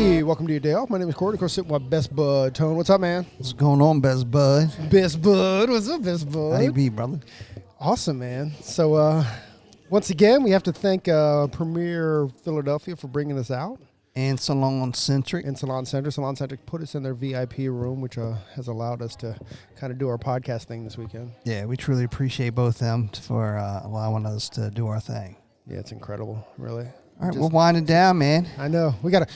Hey, welcome to your day off. My name is Corey. Of course, sitting with my best bud, Tone. What's up, man? What's going on, best bud? Best bud. What's up, best bud? How you be, brother? Awesome, man. So, once again, we have to thank Premier Philadelphia for bringing us out. And Salon Centric. And Salon Center. Salon Centric put us in their VIP room, which has allowed us to kind of do our podcast thing this weekend. Yeah, we truly appreciate both them for allowing us to do our thing. Yeah, it's incredible, really. All right, we're winding down, man. I know we gotta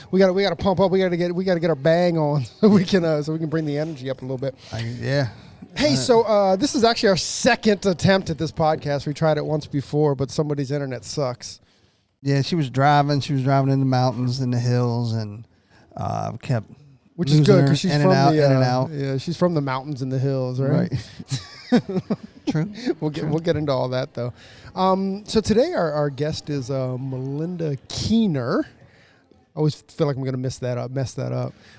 pump up. We gotta get our bang on so we can bring the energy up a little bit. Yeah. Hey, so this is actually our second attempt at this podcast. We tried it once before, but somebody's internet sucks. Yeah, she was driving. She was driving in the mountains and the hills, and kept which is good because she's in from and out. Yeah, she's from the mountains and the hills, right? True. We'll get into all that though. So today our guest is Melinda Keener. I always feel like I'm going to mess that up.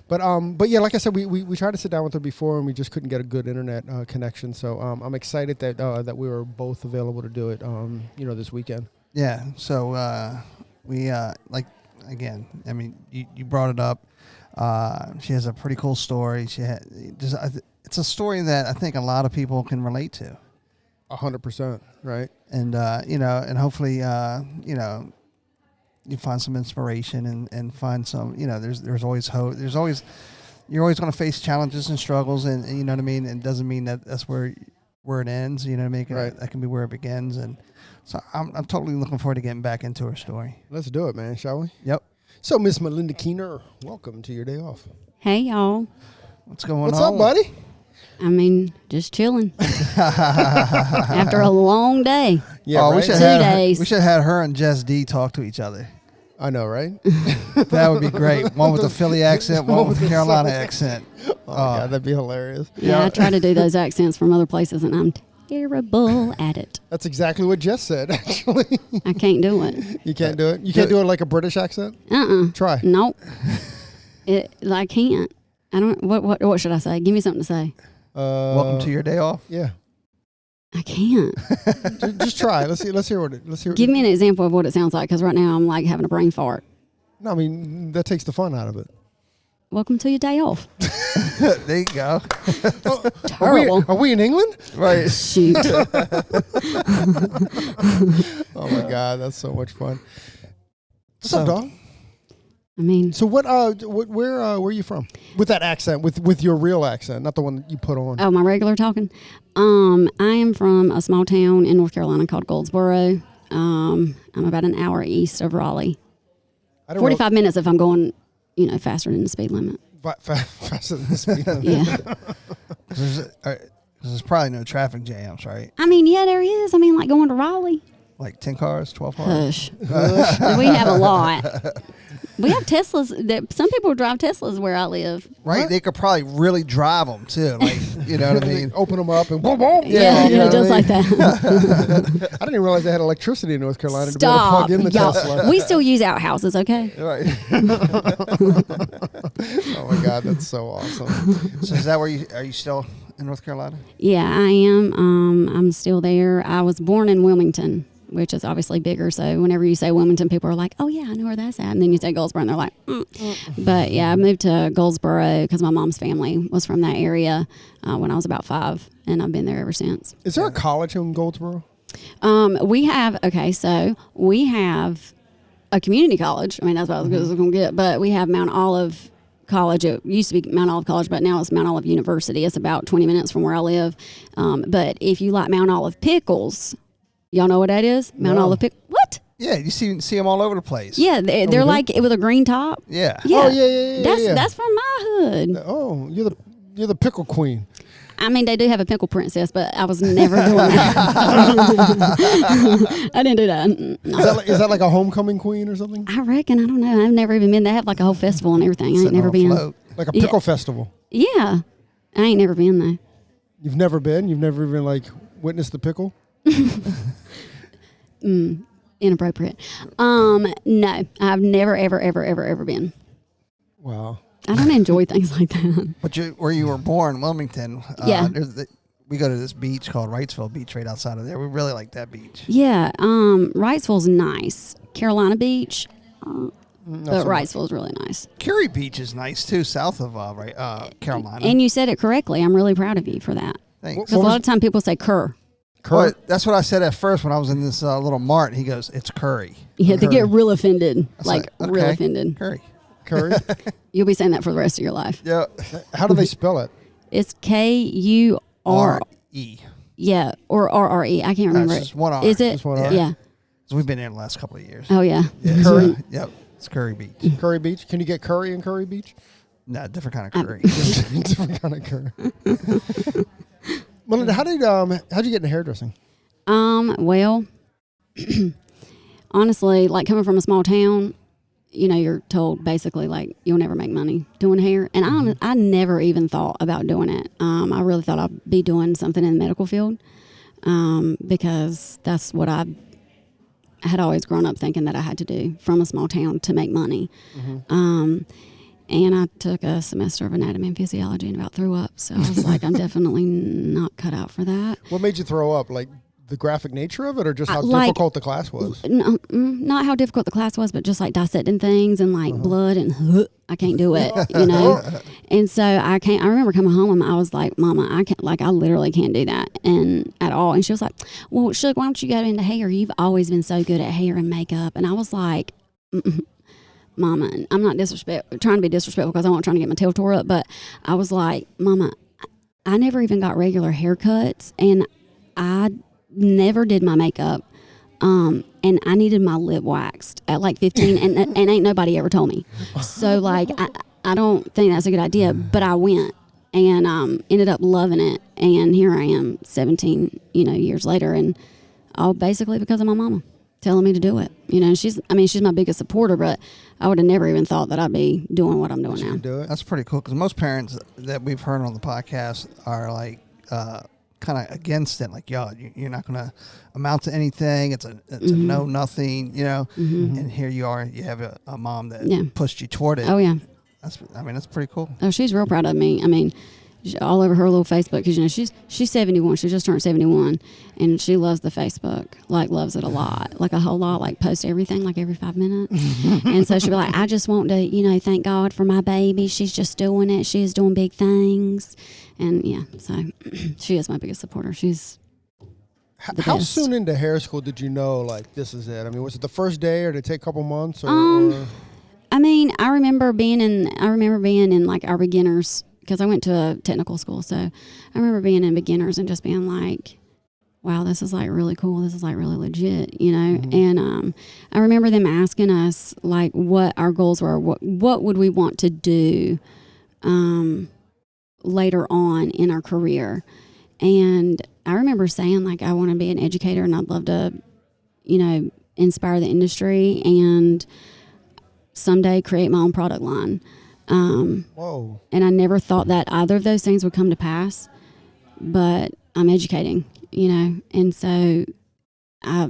But yeah, like I said, we tried to sit down with her before and we just couldn't get a good internet connection. So I'm excited that we were both available to do it. This weekend. Yeah. So we like again. I mean, you brought it up. She has a pretty cool story. It's a story that I think a lot of people can relate to. 100%, right? And and hopefully you find some inspiration and find some, there's always hope. You're always going to face challenges and struggles, and you know what I mean? And it doesn't mean that that's where it ends, you know what I mean? Right. That can be where it begins. And so I'm totally looking forward to getting back into her story. Let's do it, man, shall we? Yep. So, Miss Melinda Keener, welcome to your day off. Hey, y'all. What's going on? What's up, buddy? I mean, just chilling. After a long day. Yeah, right? We should 2 days. We should have had her and Jess D talk to each other. I know, right? That would be great. One with a Philly accent, one with a Carolina accent. Oh, yeah, that'd be hilarious. Yeah, I try to do those accents from other places, and I'm terrible at it. That's exactly what Jess said, actually. I can't do it. You can't do it? You can't do it like a British accent? Try. Nope. I can't. I don't. What should I say? Give me something to say. Welcome to your day off. Yeah. I can't. Just try. Let's hear what it. Give me an example of what it sounds like, because right now I'm like having a brain fart. No, I mean that takes the fun out of it. Welcome to your day off. There you go. Terrible. Are we in England? Right. Shoot. Oh my God, that's so much fun. What's up, dog? I mean, so where are you from? With that accent, with your real accent, not the one that you put on. Oh, my regular talking. I am from a small town in North Carolina called Goldsboro. I'm about an hour east of Raleigh. 45 minutes if I'm going, faster than the speed limit. Faster than the speed limit. Yeah. There's probably no traffic jams, right? I mean, yeah, there is. I mean, like going to Raleigh. Like 10 cars, 12 cars? Hush. We have a lot. We have Teslas. Some people drive Teslas where I live. Right? What? They could probably really drive them, too. Like, you know what I mean? Open them up and boom, boom. Yeah, just like that. I didn't even realize they had electricity in North Carolina to be able to plug in the Tesla. We still use outhouses, okay? Right. Oh, my God. That's so awesome. So is that where are you still in North Carolina? Yeah, I am. I'm still there. I was born in Wilmington, which is obviously bigger. So whenever you say Wilmington, people are like, oh, yeah, I know where that's at. And then you say Goldsboro, and they're like, But, yeah, I moved to Goldsboro because my mom's family was from that area when I was about 5, and I've been there ever since. Is there a college in Goldsboro? We have a community college. I mean, that's about as good as it's going to get. But we have Mount Olive College. It used to be Mount Olive College, but now it's Mount Olive University. It's about 20 minutes from where I live. But if you like Mount Olive pickles... Y'all know what that is? Mount Olive pickle. What? Yeah, you see them all over the place. Yeah, they're like with a green top. Yeah. Yeah. Oh, yeah. That's from my hood. Oh, you're the pickle queen. I mean, they do have a pickle princess, but I was never doing that. I didn't do that. No. Is that like a homecoming queen or something? I reckon. I don't know. I've never even been. They have like a whole festival and everything. I ain't never been. Float. Like a pickle festival. Yeah. I ain't never been though. You've never been? You've never even witnessed the pickle? Inappropriate. No, I've never, ever been. Wow. I don't enjoy things like that. But where you were born, Wilmington, Yeah. We go to this beach called Wrightsville Beach right outside of there. We really like that beach. Yeah, Wrightsville's nice. Carolina Beach, But Wrightsville is really nice. Curie Beach is nice too, south of Carolina. And you said it correctly. I'm really proud of you for that. Thanks. Because a lot of time people say Kerr. Well, that's what I said at first when I was in this little mart. He goes, "It's Curry." Yeah, they Curry. get real offended. Okay. Real offended. Curry. You'll be saying that for the rest of your life. Yeah. How do they spell it? It's Kurre. R-E. Yeah, or RRE. I can't remember It's it. just one R. Is it? Just one R. Yeah. So we've been there the last couple of years. Oh, yeah. Curry? Yep. It's Curry Beach. Curry Beach. Can you get curry in Curry Beach? No, different kind of curry. Different kind of curry. Melinda, how'd you get into hairdressing? Well, honestly, like coming from a small town, you know, you're told basically like you'll never make money doing hair. And I never even thought about doing it. I really thought I'd be doing something in the medical field because that's what I had always grown up thinking that I had to do from a small town to make money. And I took a semester of anatomy and physiology and about threw up. So I was like, I'm definitely not cut out for that. What made you throw up? Like the graphic nature of it, or just how like, difficult the class was? No, not how difficult the class was, but just like dissecting things and like blood and I can't do it, you know? And so I remember coming home and I was like, Mama, I literally can't do that and at all. And she was like, well, Shug, why don't you go into hair? You've always been so good at hair and makeup. And I was like, Mama, and I'm not trying to be disrespectful because I wasn't trying to get my tail tore up, but I was like, Mama, I never even got regular haircuts and I never did my makeup. And I needed my lip waxed at like 15 and ain't nobody ever told me. So like, I don't think that's a good idea, but I went and, ended up loving it. And here I am 17, years later and all basically because of my mama telling me to do it. She's my biggest supporter, but I would have never even thought that I'd be doing what I'm doing now. Do it. That's pretty cool because most parents that we've heard on the podcast are like, kind of against it, like, yo, you're not going to amount to anything. It's a no nothing, And here you are, you have a mom that pushed you toward it. Oh yeah, that's pretty cool. Oh, she's real proud of me. All over her little Facebook because she's 71. She just turned 71, and she loves the Facebook, like loves it a lot, like a whole lot, like post everything like every 5 minutes. And so she'll be like, I just want to, thank God for my baby. She's just doing it. She's doing big things. And yeah, so she is my biggest supporter. She's how soon into hair school did you know, like, this is it? I mean, was it the first day or did it take a couple months? Or I remember being in like our beginners, because I went to a technical school. So I remember being in beginners and just being like, wow, this is like really cool. This is like really legit, And I remember them asking us like what our goals were, what would we want to do later on in our career. And I remember saying like, I want to be an educator and I'd love to, inspire the industry and someday create my own product line. Whoa. And I never thought that either of those things would come to pass, but I'm educating, and so I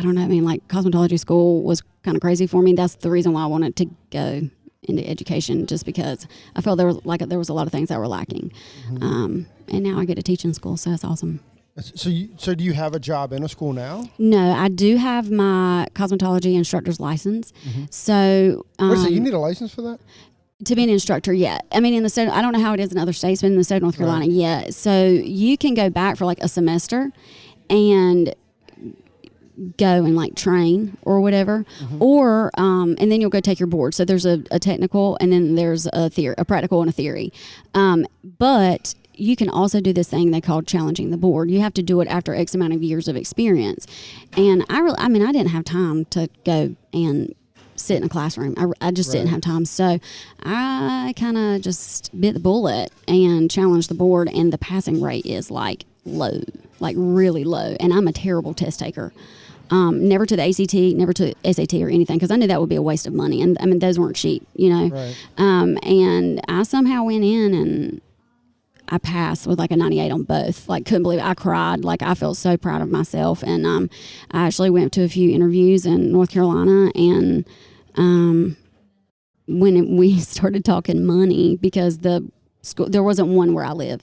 don't know. Like cosmetology school was kind of crazy for me. That's the reason why I wanted to go into education, just because I felt there was a lot of things that were lacking. And now I get to teach in school, so that's awesome. So do you have a job in a school now? No, I do have my cosmetology instructor's license. So you need a license for that? To be an instructor, yeah. In the state, I don't know how it is in other states, but in the state of North Carolina, yeah. So you can go back for like a semester and go and like train or whatever, or and then you'll go take your board. So there's a technical, and then there's a practical and a theory. But you can also do this thing they call challenging the board. You have to do it after X amount of years of experience. And I didn't have time to go and sit in a classroom. I just didn't have time. So I kind of just bit the bullet and challenged the board, and the passing rate is like low, like really low. And I'm a terrible test taker. Never to the ACT, never to SAT or anything, because I knew that would be a waste of money. And those weren't cheap, Right. And I somehow went in and I passed with like a 98 on both. Like, couldn't believe it. I cried. Like, I felt so proud of myself. And I actually went to a few interviews in North Carolina, and when we started talking money, because the school, there wasn't one where I live.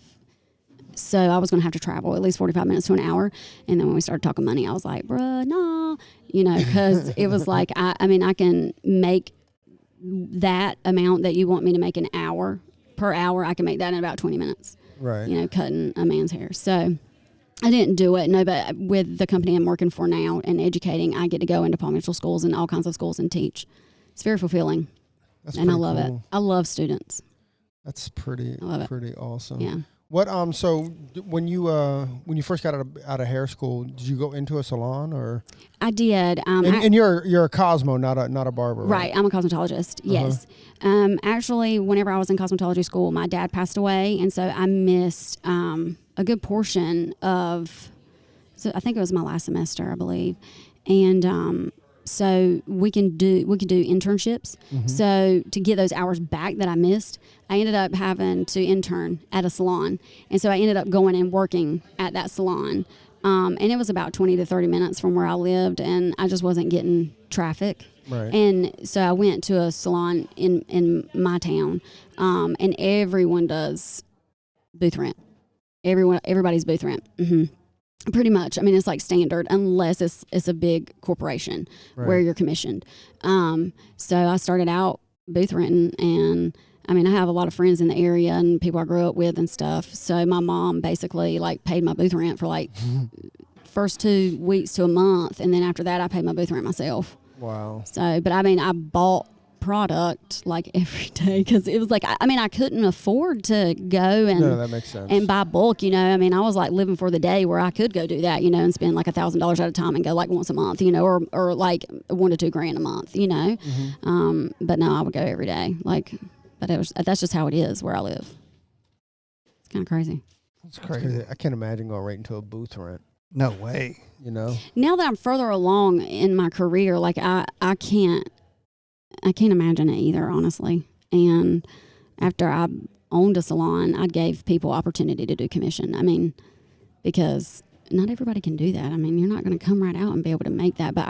So I was going to have to travel at least 45 minutes to an hour. And then when we started talking money, I was like, bruh, nah, because it was like, I can make that amount that you want me to make per hour, I can make that in about 20 minutes. Right. You know, cutting a man's hair. So I didn't do it. No, but with the company I'm working for now and educating, I get to go into Paul Mitchell schools and all kinds of schools and teach. It's very fulfilling. And I love it. I love students. That's pretty awesome. Yeah. What so when you first got out of hair school, did you go into a salon or? I did. And you're a Cosmo, not a barber, right? I'm a cosmetologist. Yes. Actually, whenever I was in cosmetology school, my dad passed away, and so I missed a good portion of. So I think it was my last semester, I believe, and so we could do internships. Mm-hmm. So to get those hours back that I missed, I ended up having to intern at a salon. And so I ended up going and working at that salon. And it was about 20 to 30 minutes from where I lived, and I just wasn't getting traffic. Right. And so I went to a salon in my town, and everyone does booth rent. Everybody's booth rent. Mm-hmm. Pretty much. I mean, it's like standard unless it's a big corporation where you're commissioned. So I started out booth renting, and I mean, I have a lot of friends in the area and people I grew up with and stuff. So my mom basically like paid my booth rent for like first 2 weeks to a month. And then after that, I paid my booth rent myself. Wow. So, but I mean, I bought product like every day because it was like I couldn't afford to go and no, that makes sense. And buy bulk, you know. I mean, I was like living for the day where I could go do that, you know, and spend like $1,000 at a time and go like once a month, you know, or like $1 to $2 grand a month, you know. Mm-hmm. But no, I would go every day, like. But that's just how it is where I live. It's kind of crazy. It's crazy. I can't imagine going right into a booth rent. No way. You know. Now that I'm further along in my career, like I can't imagine it either, honestly. And after I owned a salon, I gave people opportunity to do commission. I mean, because not everybody can do that. I mean, you're not going to come right out and be able to make that. But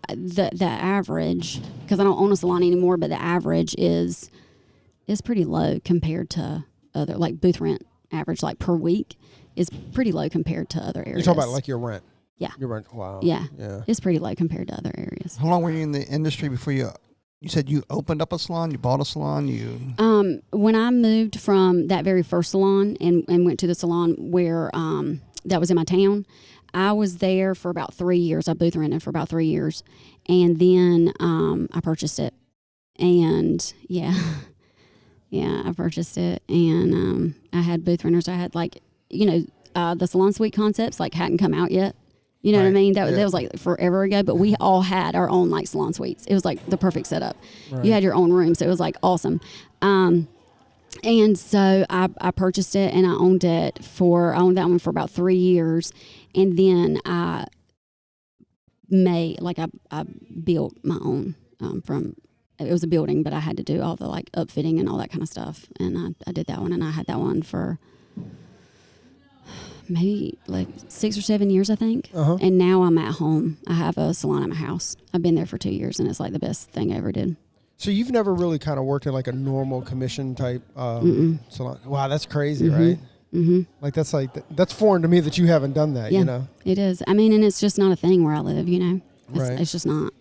the average, because I don't own a salon anymore, but the average is pretty low compared to other, like booth rent average, like per week is pretty low compared to other areas. You're talking about like your rent? Yeah. Your rent, wow. Yeah. It's pretty low compared to other areas. How long were you in the industry before you said you opened up a salon, you bought a salon, when I moved from that very first salon and went to the salon where, that was in my town, I was there for about 3 years. I booth rented for about 3 years. And then, I purchased it. And yeah, I purchased it, and I had booth renters. I had like, you know, the salon suite concepts like hadn't come out yet. You know what I mean? That was like forever ago, but we all had our own like salon suites. It was like the perfect setup. Right. You had your own room, so it was like awesome. And so I purchased it, and I owned that one for about 3 years, and then I built my own from. It was a building, but I had to do all the like upfitting and all that kind of stuff. And I did that one, and I had that one for maybe like 6 or 7 years, I think. Uh-huh. And now I'm at home. I have a salon at my house. I've been there for 2 years, and it's like the best thing I ever did. So you've never really kind of worked in like a normal commission type salon? Wow, that's crazy, right? Mm-hmm. Like that's foreign to me that you haven't done that, you know? It is. I mean, and it's just not a thing where I live, you know? It's just not.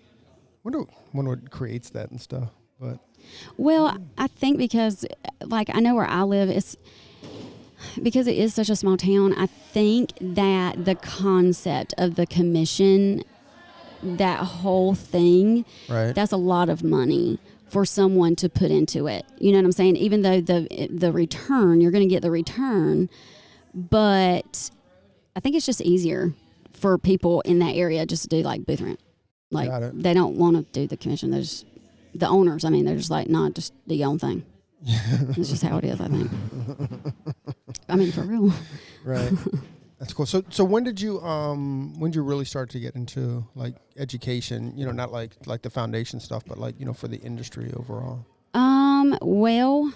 Wonder what creates that and stuff, but well, I think because like I know where I live, it's because it is such a small town. I think that the concept of the commission, that whole thing, that's a lot of money for someone to put into it. You know what I'm saying? Even though the return, you're going to get the return, but I think it's just easier for people in that area just to do like booth rent. Like, they don't want to do the commission. They're just, the owners, I mean, they're just like, nah, just do your own thing. It's just how it is, I think. I mean, for real. Right. That's cool. So when did you really start to get into, like, education, you know, not like the foundation stuff, but, like, you know, for the industry overall? Well,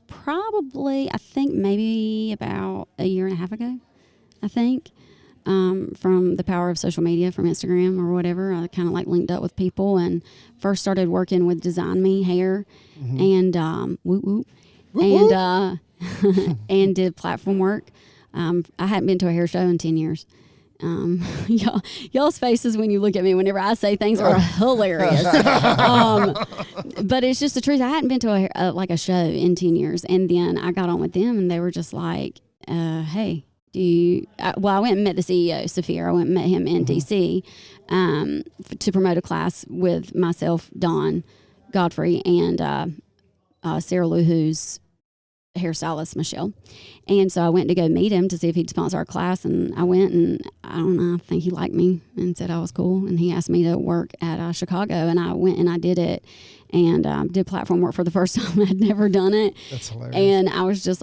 probably, I think maybe about a year and a half ago, I think. From the power of social media, from Instagram or whatever, I kind of like linked up with people and first started working with Design Me Hair and and did platform work. I hadn't been to a hair show in 10 years, Y'all's faces when you look at me whenever I say things are hilarious. But it's just the truth. I hadn't been to a show in 10 years, and then I got on with them, and they were just like, "Hey, I went and met the CEO, Saphir. I went and met him in DC to promote a class with myself, Don Godfrey, and Sarah Lou, who's hairstylist Michelle. And so I went to go meet him to see if he'd sponsor our class, and I went, and I don't know, I think he liked me and said I was cool, and he asked me to work at Chicago, and I went and I did it, and did platform work for the first time. I'd never done it. That's hilarious. And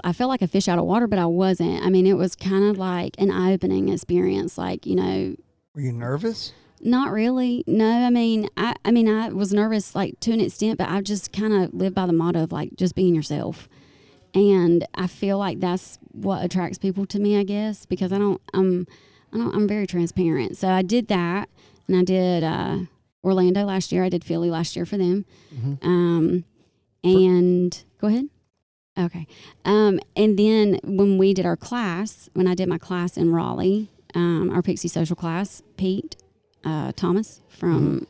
I felt like a fish out of water, but I wasn't. I mean, it was kind of like an eye-opening experience, like, you know. Were you nervous? Not really. No, I mean, I was nervous, like, to an extent, but I just kind of lived by the motto of, like, just being yourself. And I feel like that's what attracts people to me, I guess, because I'm very transparent. So I did that, and I did Orlando last year. I did Philly last year for them. Mm-hmm. And go ahead. Okay. And then when we did our class, when I did my class in Raleigh, our Pixie Social class, Pete Thomas from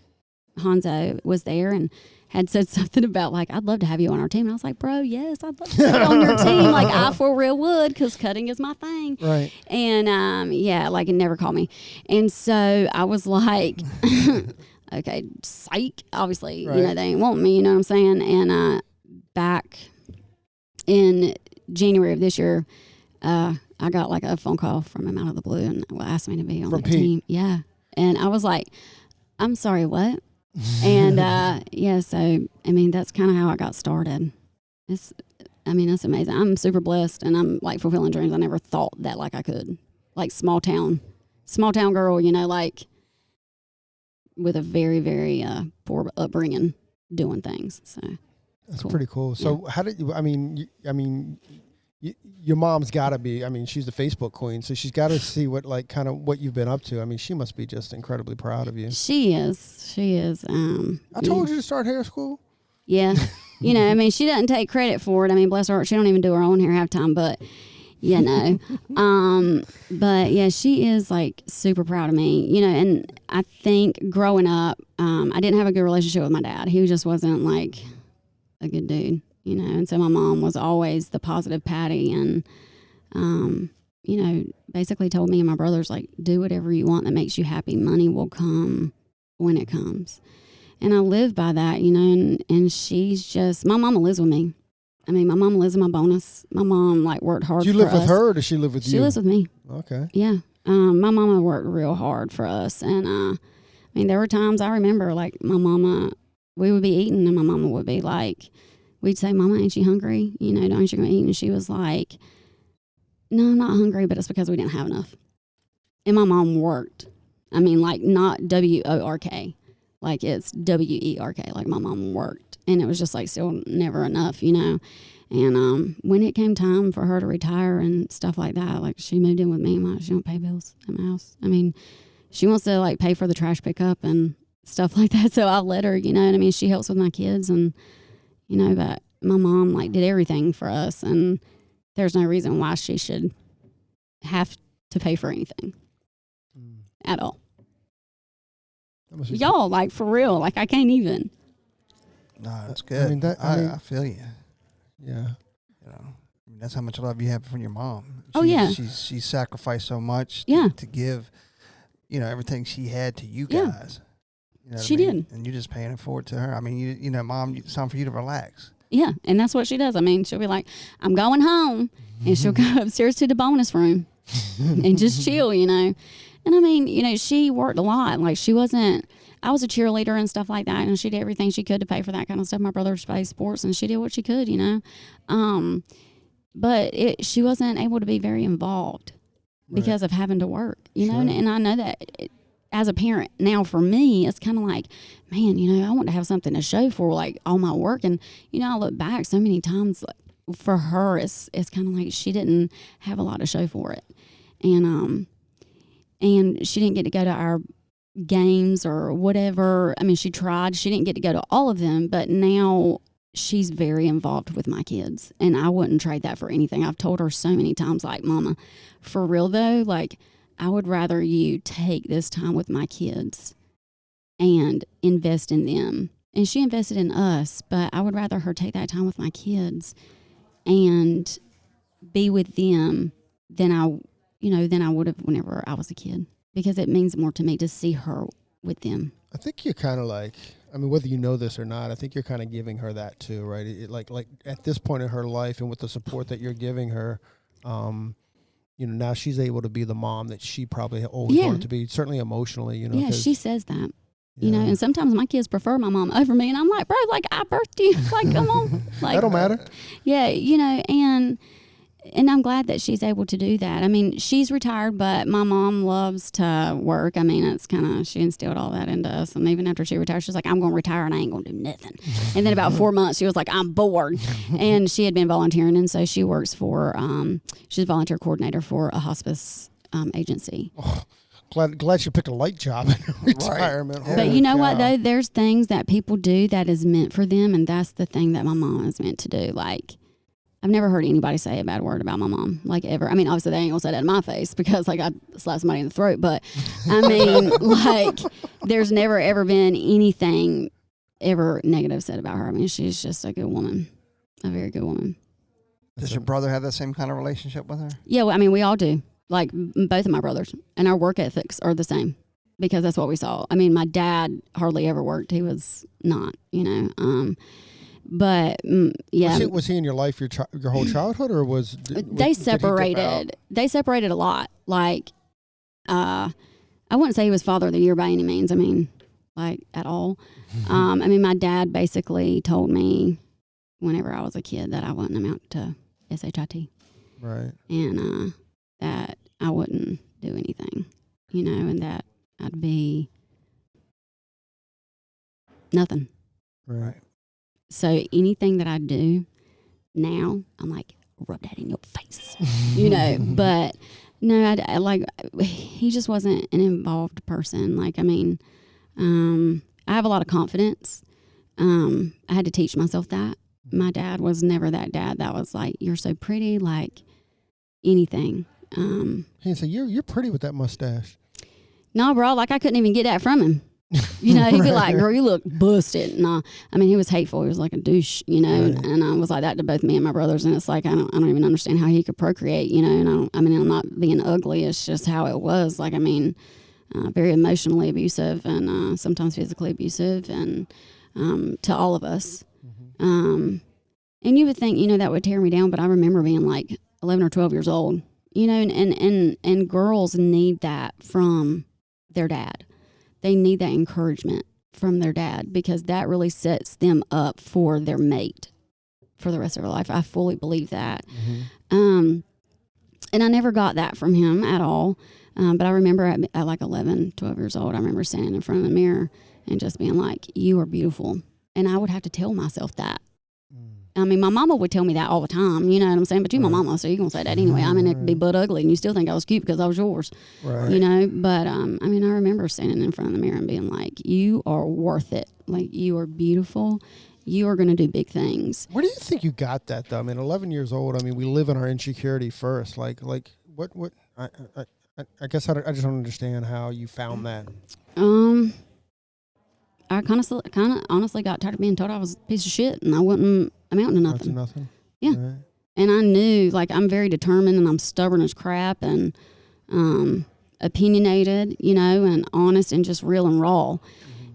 Hanzo was there and had said something about, like, I'd love to have you on our team. And I was like, bro, yes, I'd love to be on your team. Like, I for real would, because cutting is my thing. Right. And, yeah, like, it never called me. And so I was like, okay, psych. Obviously, right. You know, they ain't want me, you know what I'm saying? And back in January of this year, I got, like, a phone call from him out of the blue and asked me to be on the team. Yeah. And I was like, I'm sorry, what? And yeah, so I mean, that's kind of how I got started. That's amazing. I'm super blessed, and I'm, like, fulfilling dreams I never thought that, like, I could. Like, small town girl, you know, like, with a very, very poor upbringing, doing things. So that's cool. Pretty cool. So how did you? Your mom's got to be. I mean, she's the Facebook queen, so she's got to see what, like, kind of what you've been up to. I mean, she must be just incredibly proud of you. She is. I told you to start hair school. Yeah, you know, I mean, she doesn't take credit for it. I mean, bless her heart, she don't even do her own hair half time. But you know, but yeah, she is, like, super proud of me. You know, and I think growing up, I didn't have a good relationship with my dad. He just wasn't, like, a good dude. You know, and so my mom was always the positive Patty, and, you know, basically told me and my brothers, like, do whatever you want that makes you happy. Money will come when it comes. And I live by that, you know, and she's just, my mama lives with me. I mean, my mom lives in my bonus. My mom, like, worked hard for us. Do you live with her, or does she live with you? She lives with me. Okay. Yeah. My mama worked real hard for us. And, I mean, there were times I remember, like, my mama, we would be eating, and my mama would be like, we'd say, Mama, ain't you hungry? You know, ain't you going to eat? And she was like, no, I'm not hungry, but it's because we didn't have enough. And my mom worked. I mean, like, not W-O-R-K. Like, it's W-E-R-K. Like, my mom worked. And it was just, like, still never enough, you know. And when it came time for her to retire and stuff like that, like, she moved in with me. She don't pay bills at my house. I mean, she wants to, like, pay for the trash pickup and stuff like that. So I let her, you know what I mean? She helps with my kids, and you know, but my mom, like, did everything for us, and there's no reason why she should have to pay for anything at all. Y'all, like, for real, like, I can't even. No, that's good. I mean, I feel you. Yeah. You know, I mean, that's how much love you have from your mom. She sacrificed so much to give, you know, everything she had to you guys. You know she did. And you're just paying it forward to her. I mean, you know, Mom, it's time for you to relax. Yeah, and that's what she does. I mean, she'll be like, I'm going home, and she'll go upstairs to the bonus room and just chill, you know. And I mean, you know, she worked a lot. Like, I was a cheerleader and stuff like that, and she did everything she could to pay for that kind of stuff. My brother's played sports, and she did what she could, you know. But she wasn't able to be very involved because of having to work, you know. And I know that as a parent now, for me, it's kind of like, man, you know, I want to have something to show for, like, all my work. And, you know, I look back so many times, like, for her, it's kind of like she didn't have a lot to show for it. And she didn't get to go to our games or whatever. I mean, she tried. She didn't get to go to all of them, but now she's very involved with my kids, and I wouldn't trade that for anything. I've told her so many times, like, Mama, for real though, like, I would rather you take this time with my kids and invest in them. And she invested in us, but I would rather her take that time with my kids and be with them than I would have whenever I was a kid, because it means more to me to see her with them. I think you're kind of like, I mean, whether you know this or not, I think you're kind of giving her that too, right? Like at this point in her life and with the support that you're giving her, now she's able to be the mom that she probably always wanted to be, certainly emotionally, Yeah, she says that. And sometimes my kids prefer my mom over me, and I'm like, bro, like, I birthed you. Like, come on. Like, that don't matter. Yeah, and I'm glad that she's able to do that. I mean, she's retired, but my mom loves to work. I mean, it's kind of, she instilled all that into us. And even after she retired, she's like, I'm going to retire and I ain't going to do nothing. And then about 4 months, she was like, I'm bored. And she had been volunteering. And so she works for, she's a volunteer coordinator for a hospice agency. Oh, glad she picked a light job in retirement. Right. But you know what, though? There's things that people do that is meant for them. And that's the thing that my mom is meant to do. Like, I've never heard anybody say a bad word about my mom, like, ever. I mean, obviously they ain't gonna say that in my face because, like, I slapped somebody in the throat. But I mean, like, there's never ever been anything ever negative said about her. I mean, she's just a good woman, a very good woman. Does your brother have that same kind of relationship with her? Yeah, well, I mean, we all do. Like, both of my brothers, and our work ethics are the same because that's what we saw. I mean, my dad hardly ever worked; he was not, But yeah, was he in your life your whole childhood, or they separated? They separated a lot. Like, I wouldn't say he was father of the year by any means. I mean, like, at all. I mean, my dad basically told me whenever I was a kid that I wouldn't amount to SHIT, right? And that I wouldn't do anything, and that I'd be nothing. Right. So anything that I do now, I'm like, rub that in your face, But no, I like, he just wasn't an involved person. Like, I mean, I have a lot of confidence. I had to teach myself that. My dad was never that dad that was like, you're so pretty, like anything. He said, you're pretty with that mustache. No, bro, like I couldn't even get that from him. He'd be like, girl, you look busted. No, I mean, he was hateful. He was like a douche, right. And I was like that to both me and my brothers. And it's like, I don't even understand how he could procreate, and I'm not being ugly. It's just how it was. Like, I mean, very emotionally abusive and sometimes physically abusive and to all of us. And you would think, that would tear me down. But I remember being like 11 or 12 years old, and girls need that from their dad. They need that encouragement from their dad because that really sets them up for their mate for the rest of their life. I fully believe that. And I never got that from him at all. But I remember at like 11, 12 years old, I remember standing in front of the mirror and just being like, you are beautiful. And I would have to tell myself that. I mean, my mama would tell me that all the time, you know what I'm saying? But you're my mama, so you're going to say that anyway. I mean, it could be butt ugly, and you still think I was cute because I was yours, right. But, I mean, I remember standing in front of the mirror and being like, you are worth it. Like, you are beautiful. You are going to do big things. Where do you think you got that, though? I mean, 11 years old, I mean, we live in our insecurity first. Like what, I guess I just don't understand how you found that. I kind of honestly got tired of being told I was a piece of shit and I wouldn't amount to nothing. Nothing. Yeah. Right. And I knew, like, I'm very determined and I'm stubborn as crap and opinionated, and honest and just real and raw.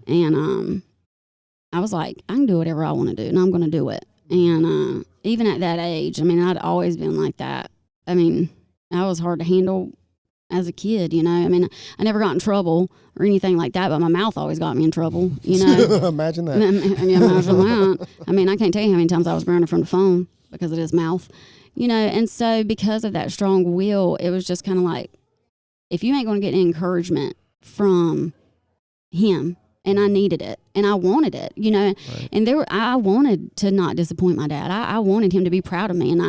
And I was like, I can do whatever I want to do and I'm going to do it. And even at that age, I mean, I'd always been like that. I mean, I was hard to handle as a kid, I mean, I never got in trouble or anything like that, but my mouth always got me in trouble, Imagine that. Imagine that. I mean, I can't tell you how many times I was grounded from the phone because of his mouth, and so because of that strong will, it was just kind of like, if you ain't going to get any encouragement from him, and I needed it, and I wanted it, right. And I wanted to not disappoint my dad. I wanted him to be proud of me, and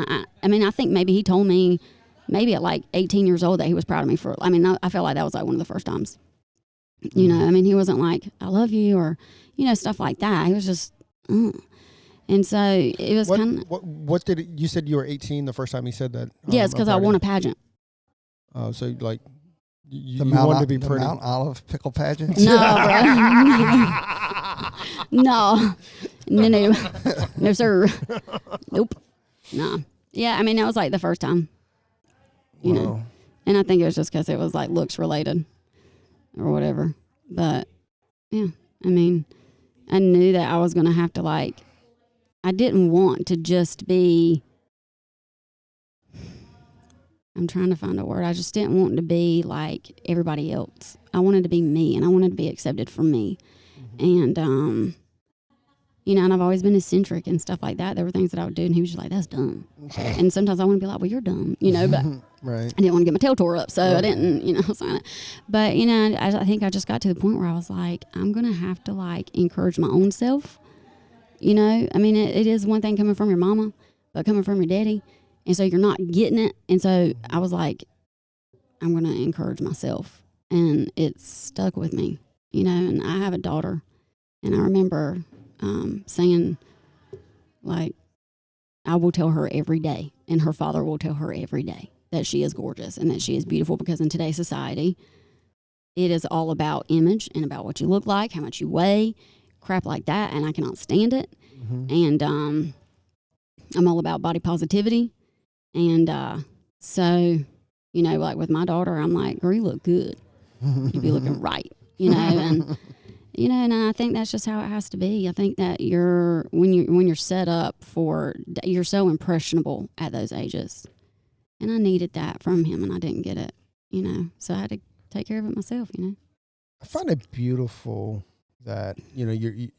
I mean, I think maybe he told me maybe at like 18 years old that he was proud of me I mean, I felt like that was like one of the first times, I mean, he wasn't like, I love you or, stuff like that. He was just, And so it was kind of. What did you said you were 18 the first time he said that? Yes, because I won a pageant. Oh, so like you wanted to be pretty. The Mount Olive pickle pageant? No, bro. No, no, sir. Nope. Nah. Yeah, I mean, that was like the first time. You know, and I think it was just because it was like looks related or whatever. But yeah, I mean, I knew that I was going to have to I didn't want to just be, I'm trying to find a word. I just didn't want to be like everybody else. I wanted to be me, and I wanted to be accepted for me. Mm-hmm. And, you know, and I've always been eccentric and stuff like that. There were things that I would do, and he was just like, that's dumb. And sometimes I want to be like, well, you're dumb, you know, but right. I didn't want to get my tail tore up, so I didn't, you know, sign it. But, you know, I think I just got to the point where I was like, I'm going to have to, encourage my own self. You know, I mean, it is one thing coming from your mama, but coming from your daddy. And so you're not getting it. And so I was like, I'm going to encourage myself. And it stuck with me, you know, and I have a daughter. And I remember saying, I will tell her every day, and her father will tell her every day that she is gorgeous and that she is beautiful, because in today's society, it is all about image and about what you look like, how much you weigh, crap like that. And I cannot stand it. Mm-hmm. And I'm all about body positivity. And so, you know, with my daughter, I'm like, girl, you look good. You be looking right, you know, and you know, and I think that's just how it has to be. I think that when you're set up you're so impressionable at those ages, and I needed that from him, and I didn't get it, you know, so I had to take care of it myself, you know. I find it beautiful that, you know, you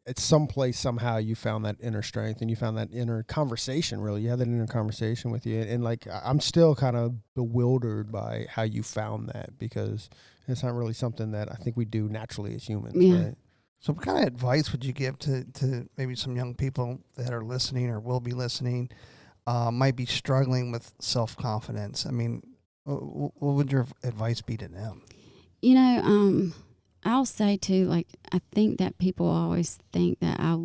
at some place somehow you found that inner strength, and you found that inner conversation. Really, you had that inner conversation with you, and I'm still kind of bewildered by how you found that, because it's not really something that I think we do naturally as humans. Yeah. Right? So what kind of advice would you give to maybe some young people that are listening or will be listening, might be struggling with self-confidence? I mean, what would your advice be to them? You know, I'll say too, I think that people always think that I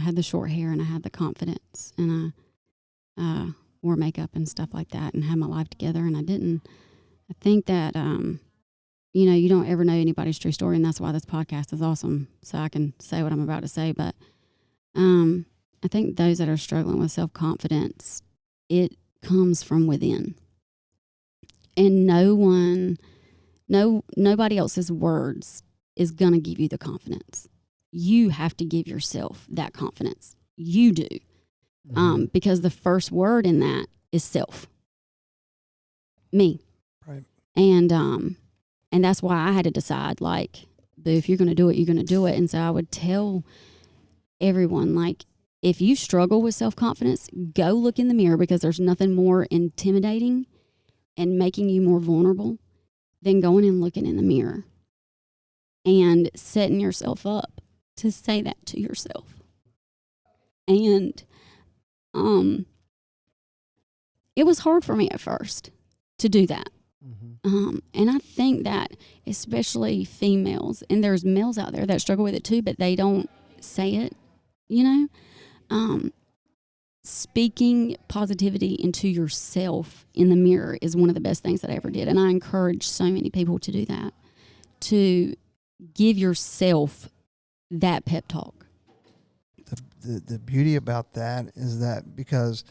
had the short hair and I had the confidence, and I wore makeup and stuff like that and had my life together, and I didn't. I think that, you know, you don't ever know anybody's true story, and that's why this podcast is awesome, so I can say what I'm about to say. But I think those that are struggling with self-confidence, it comes from within. And nobody else's words is going to give you the confidence. You have to give yourself that confidence. You do. Mm-hmm. Because the first word in that is self. Me. Right. And that's why I had to decide, boo, if you're going to do it, you're going to do it. And so I would tell everyone, if you struggle with self-confidence, go look in the mirror, because there's nothing more intimidating and making you more vulnerable than going and looking in the mirror and setting yourself up to say that to yourself. And it was hard for me at first to do that. Mm-hmm. And I think that especially females, and there's males out there that struggle with it too, but they don't say it, you know. Speaking positivity into yourself in the mirror is one of the best things that I ever did. And I encourage so many people to do that, to give yourself that pep talk. The beauty about that is that, because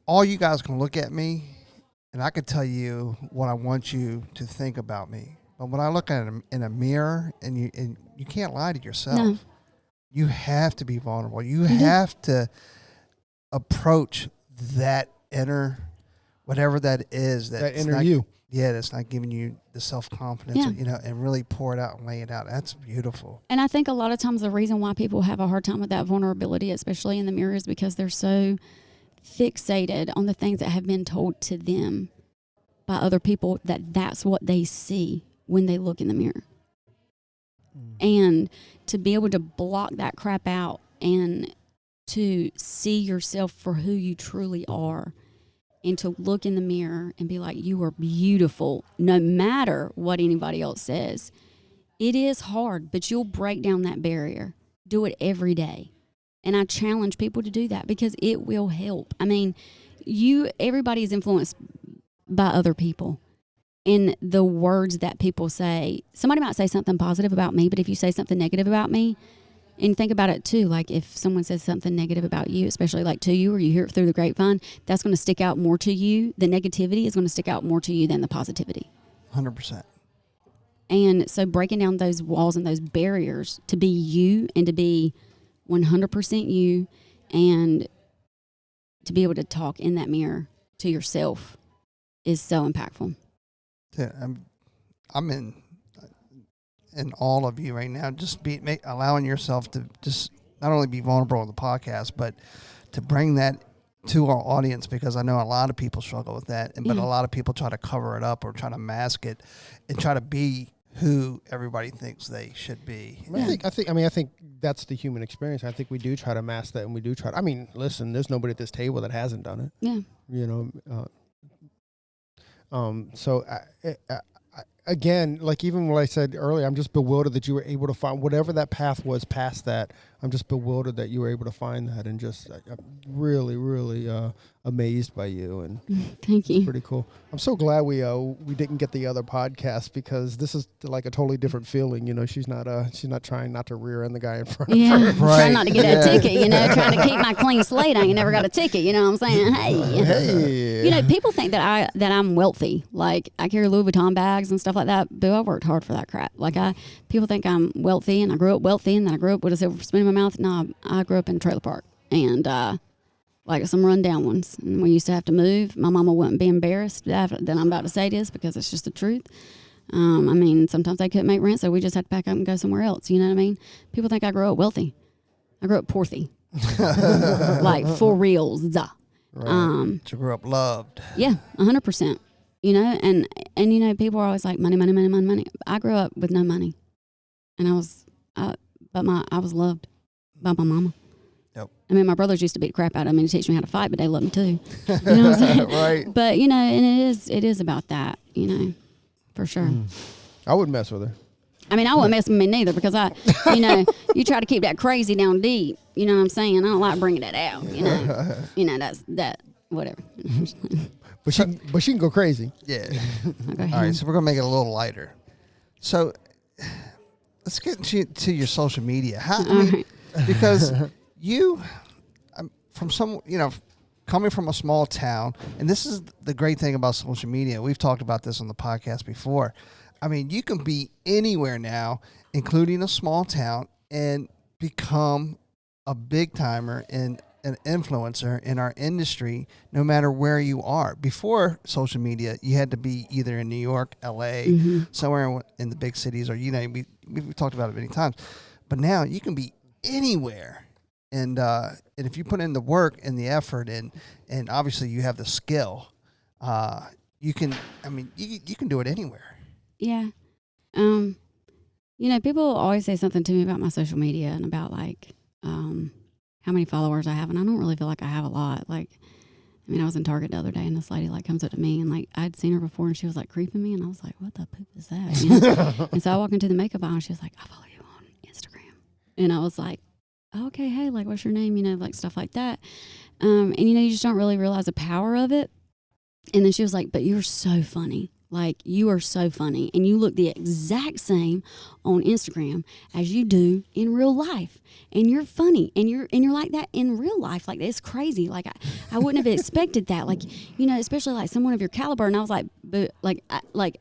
all you guys can look at me and I could tell you what I want you to think about me. But when I look at it in a mirror, and you can't lie to yourself. No. You have to be vulnerable. You have to approach that inner, whatever that is. That inner you. Yeah, that's not giving you the self-confidence, you know, and really pour it out and lay it out. That's beautiful. And I think a lot of times the reason why people have a hard time with that vulnerability, especially in the mirror, is because they're so fixated on the things that have been told to them by other people, that's what they see when they look in the mirror. And to be able to block that crap out and to see yourself for who you truly are, and to look in the mirror and be like, you are beautiful, no matter what anybody else says. It is hard, but you'll break down that barrier. Do it every day. And I challenge people to do that, because it will help. I mean, everybody is influenced by other people. And the words that people say, somebody might say something positive about me, but if you say something negative about me, and think about it too, like if someone says something negative about you, especially like to you, or you hear it through the grapevine, that's going to stick out more to you. The negativity is going to stick out more to you than the positivity. 100%. And so breaking down those walls and those barriers to be you and to be 100% you and to be able to talk in that mirror to yourself is so impactful. Yeah, I'm in all of you right now. Just allowing yourself to just not only be vulnerable on the podcast, but to bring that to our audience, because I know a lot of people struggle with that, but a lot of people try to cover it up or try to mask it and try to be who everybody thinks they should be. I think that's the human experience. I think we do try to mask that, and we do try. Listen, there's nobody at this table that hasn't done it. Yeah. So again, like even what I said earlier, I'm just bewildered that you were able to find whatever that path was past that. I'm just bewildered that you were able to find that, and just I'm really, really amazed by you. And thank you. It's pretty cool. I'm so glad we didn't get the other podcast, because this is like a totally different feeling. She's not trying not to rear end the guy in front of her. Right. Trying not to get a ticket. Trying to keep my clean slate. I ain't never got a ticket. You know what I'm saying? Hey. People think that I'm wealthy. Like I carry Louis Vuitton bags and stuff like that. Boo, I worked hard for that crap. Like people think I'm wealthy, and I grew up wealthy, and then I grew up with a silver spoon in my mouth. No, I grew up in a trailer park, and like some rundown ones. And we used to have to move. My mama wouldn't be embarrassed that I'm about to say this, because it's just the truth. Sometimes they couldn't make rent, so we just had to pack up and go somewhere else. You know what I mean? People think I grew up wealthy. I grew up poorthy. Like for reals. Right. You grew up loved. Yeah, 100%. And people are always like money, money, money, money, money. I grew up with no money, and I was loved by my mama. Yep. My brothers used to beat the crap out of me to teach me how to fight, but they loved me too. You know what I'm saying? Right. But and it is about that. For sure. I wouldn't mess with her. I wouldn't mess with me neither, because you try to keep that crazy down deep. You know what I'm saying? I don't like bringing that out. That's that. Whatever. But she can go crazy. Yeah. Okay. All right, so we're gonna make it a little lighter. So let's get to your social media. Because you, coming from a small town, and this is the great thing about social media. We've talked about this on the podcast before. You can be anywhere now, including a small town, and become a big timer and an influencer in our industry, no matter where you are. Before social media, you had to be either in New York, LA, somewhere in the big cities, or we've talked about it many times. But now you can be anywhere, and if you put in the work and the effort, and obviously you have the skill, you can. You can do it anywhere. Yeah. People always say something to me about my social media and about how many followers I have, and I don't really feel like I have a lot. I was in Target the other day, and this lady comes up to me, and I'd seen her before, and she was creeping me, and I was like, what the poop is that? And so I walk into the makeup aisle, and she was like, I follow you on Instagram. And I was like, okay, hey, what's your name? Stuff like that. And you just don't really realize the power of it. And then she was like, but you're so funny. You are so funny, and you look the exact same on Instagram as you do in real life, and you're funny, and you're like that in real life. It's crazy. I wouldn't have expected that. Especially someone of your caliber. And I was like, but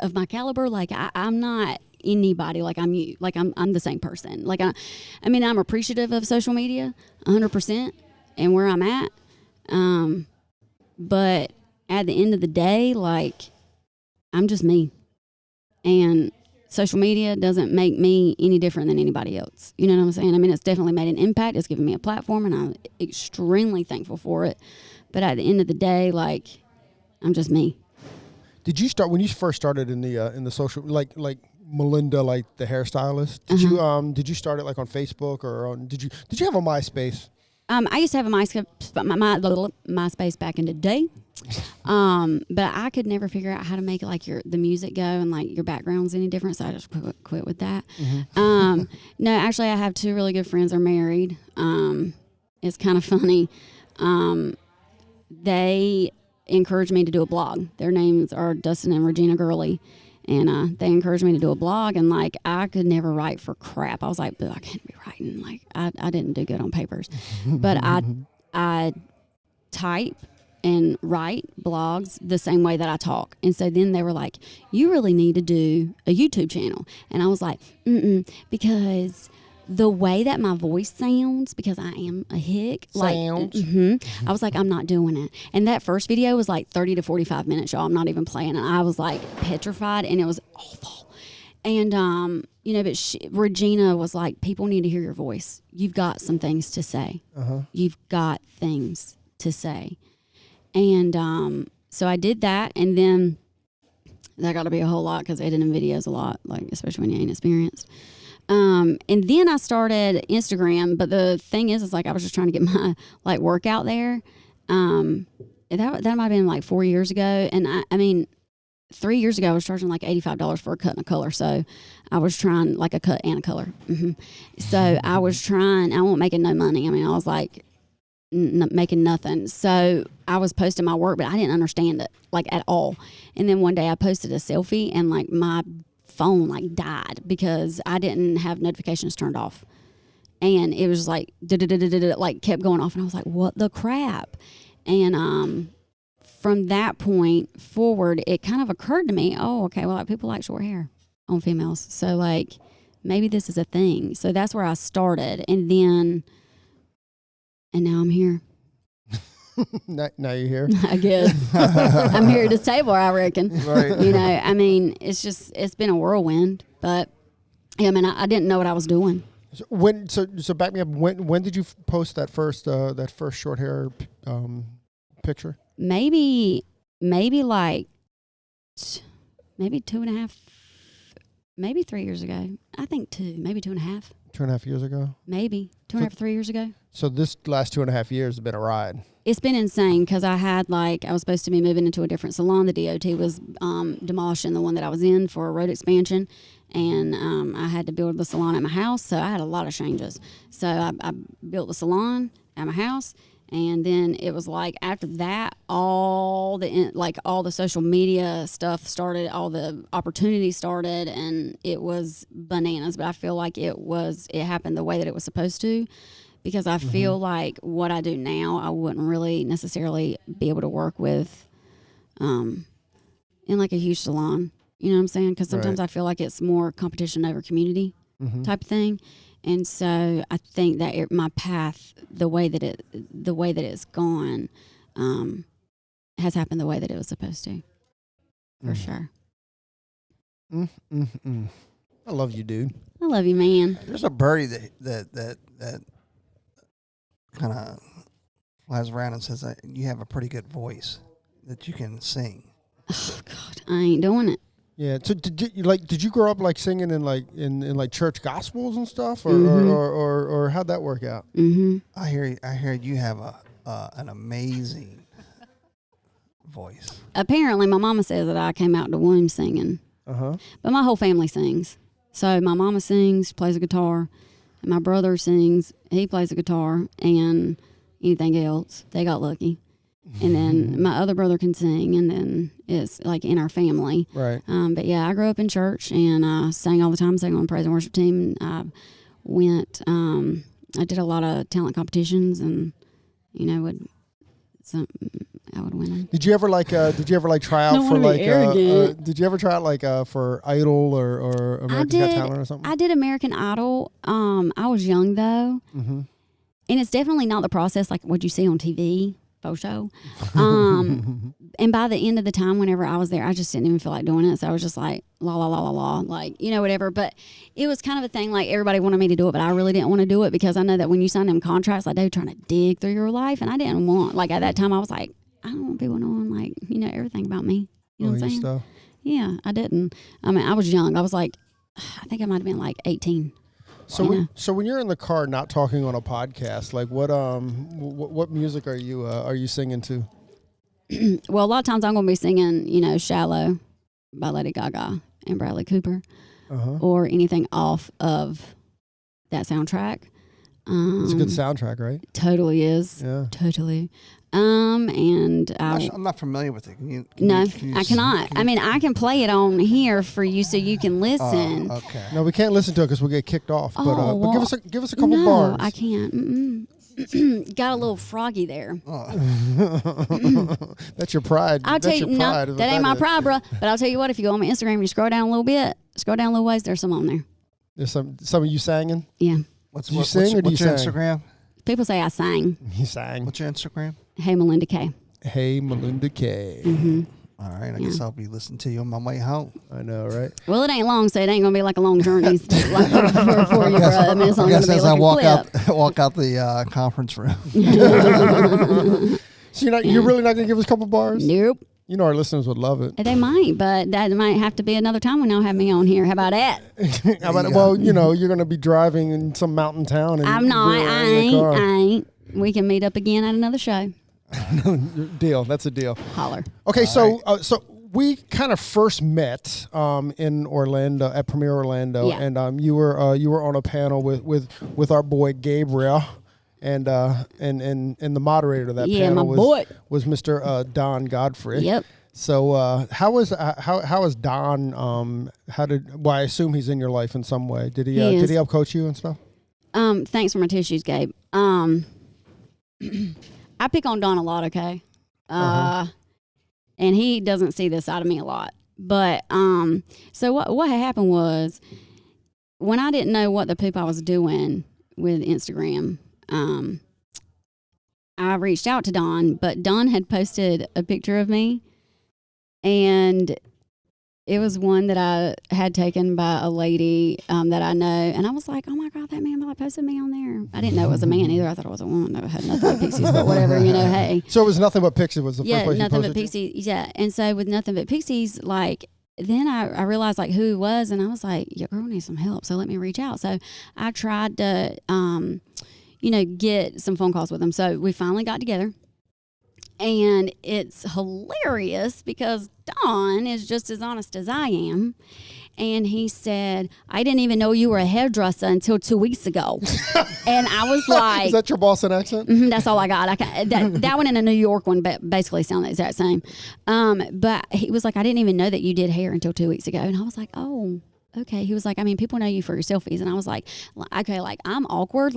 of my caliber, I'm not anybody. I'm you. I'm the same person. I'm appreciative of social media, 100%, and where I'm at. But at the end of the day, I'm just me, and social media doesn't make me any different than anybody else. You know what I'm saying? It's definitely made an impact. It's given me a platform, and I'm extremely thankful for it. But at the end of the day, I'm just me. Did you start when you first started in the social, like Melinda, the hairstylist? Did you start it on Facebook, or did you have a MySpace? I used to have a MySpace back in the day. But I could never figure out how to make the music go and your background's any different, so I just quit with that. No, actually I have two really good friends are married. It's kind of funny. encouraged me to do a blog. Their names are Dustin and Regina Gurley. And they encouraged me to do a blog, and like I could never write for crap. I was like, I can't be writing. Like I didn't do good on papers, but I type and write blogs the same way that I talk. And so then they were like, you really need to do a YouTube channel. And I was like, because the way that my voice sounds, because I am a hick, like, I was like, I'm not doing it. And that first video was like 30 to 45 minutes, y'all. I'm not even playing. And I was like petrified, and it was awful. And, but Regina was like, people need to hear your voice. You've got some things to say. You've got things to say. And so I did that, and then that got to be a whole lot because editing videos a lot, like especially when you ain't experienced. And then I started Instagram, but the thing is like I was just trying to get my like work out there. That might have been like 4 years ago, and I mean 3 years ago I was charging like $85 for a cut and a color. So I was trying like a cut and a color. So I was trying. I wasn't making no money. I mean, I was like making nothing. So I was posting my work, but I didn't understand it like at all. And then one day I posted a selfie, and like my phone like died because I didn't have notifications turned off, and it was like like kept going off, and I was like, what the crap? And from that point forward, it kind of occurred to me, oh, okay, well, like, people like short hair on females, so like maybe this is a thing. So that's where I started, and now I'm here. Now you're here. I guess I'm here to stay, I reckon. Right. I mean, it's been a whirlwind, but yeah, I mean, I didn't know what I was doing. So back me up. When did you post that first short hair picture? Maybe like maybe 2.5, maybe 3 years ago. I think maybe 2.5. 2.5 years ago. Maybe 2.5, 3 years ago. So this last 2.5 years has been a ride. It's been insane because I was supposed to be moving into a different salon. The DOT was demolishing the one that I was in for a road expansion, and I had to build the salon at my house. So I had a lot of changes. So I built the salon at my house, and then it was like after that, all the social media stuff started, all the opportunities started, and it was bananas. But I feel like it happened the way that it was supposed to. Because I feel like what I do now, I wouldn't really necessarily be able to work with in like a huge salon. You know what I'm saying? Because sometimes I feel like it's more competition over community type of thing. And so I think that my path, the way that it's gone, has happened the way that it was supposed to, for sure. I love you, dude. I love you, man. There's a birdie that kind of flies around and says that you have a pretty good voice, that you can sing. Oh God, I ain't doing it. Yeah. So did you grow up like singing in like church gospels and stuff, or how'd that work out? Mm-hmm. I hear you have an amazing voice. Apparently, my mama says that I came out the womb singing. But my whole family sings. So my mama sings, plays a guitar. And my brother sings, he plays a guitar, and anything else, they got lucky. And then my other brother can sing, and then it's like in our family. Right. But yeah, I grew up in church, and I sang all the time, sang on the praise and worship team. I did a lot of talent competitions, and, I would win them. Did you ever try out for like did you ever try out like for Idol or America's Got Talent or something? I did American Idol. I was young though. And it's definitely not the process like what you see on TV, faux show. And by the end of the time, whenever I was there, I just didn't even feel like doing it. So I was just like, la, la, la, la, la, like, whatever. But it was kind of a thing, like everybody wanted me to do it, but I really didn't want to do it because I know that when you sign them contracts, like they're trying to dig through your life. And I didn't want, like at that time, I was like, I don't want people knowing, like, everything about me. You know what I'm saying? Stuff. Yeah, I didn't. I mean, I was young. I was like, I think I might have been like 18. So when you're in the car not talking on a podcast, like what music are you singing to? Well, a lot of times I'm going to be singing, Shallow by Lady Gaga and Bradley Cooper, or anything off of that soundtrack. It's a good soundtrack, right? Totally is. Yeah. Totally. And I'm not familiar with it. I cannot. I mean, I can play it on here for you so you can listen. Okay. No, we can't listen to it because we'll get kicked off. But well, give us a couple no, bars. I can't. Got a little froggy there. That's your pride. I'll tell you, no, that ain't my pride, bro. But I'll tell you what, if you go on my Instagram, you scroll down a little bit, scroll down a little ways, there's some on there. There's some of you singing. Yeah. What's your sang? Instagram? People say I sang. You sang. What's your Instagram? Hey, Melinda Kay. Hey, Melinda Kay. Mm-hmm. All right, I guess I'll be listening to you on my way home. I know, right? Well, it ain't long, so it ain't gonna be like a long journey for you, bro. I mean, it's only gonna be as like I walk clip. out the conference room. So you're really not gonna give us a couple bars? Nope. You know our listeners would love it. They might, but that might have to be another time when y'all have me on here. How about that? How about it? Well, you're gonna be driving in some mountain town. And I'm not. I ain't. We can meet up again at another show. Deal. That's a deal. Holler. Okay, so we kind of first met in Orlando at Premier Orlando, and you were on a panel with our boy Gabriel, and the moderator of that panel was Mr. Don Godfrey. Yep. So how is Don? I assume he's in your life in some way. Did he help coach you and stuff? Thanks for my tissues, Gabe. I pick on Don a lot, okay? And he doesn't see this side of me a lot. But so what had happened was when I didn't know what the poop I was doing with Instagram, I reached out to Don, but Don had posted a picture of me, and it was one that I had taken by a lady that I know, and I was like, "Oh my God, that man posted me on there." I didn't know it was a man either. I thought it was a woman that had nothing but pixies, but whatever, hey. So it was nothing but pixies. Was the first place nothing you but posted pixies. Yeah, and so with nothing but pixies, then I realized who he was, and I was like, "Your girl needs some help, so let me reach out." So I tried to, get some phone calls with him. So we finally got together. And it's hilarious because Don is just as honest as I am. And he said, "I didn't even know you were a hairdresser until 2 weeks ago." And I was like... Is that your Boston accent? That's all I got. That one and a New York one basically sound the exact same. But he was like, "I didn't even know that you did hair until 2 weeks ago." And I was like, "Oh, okay." He was like, people know you for your selfies. And I was like, okay, I'm awkward.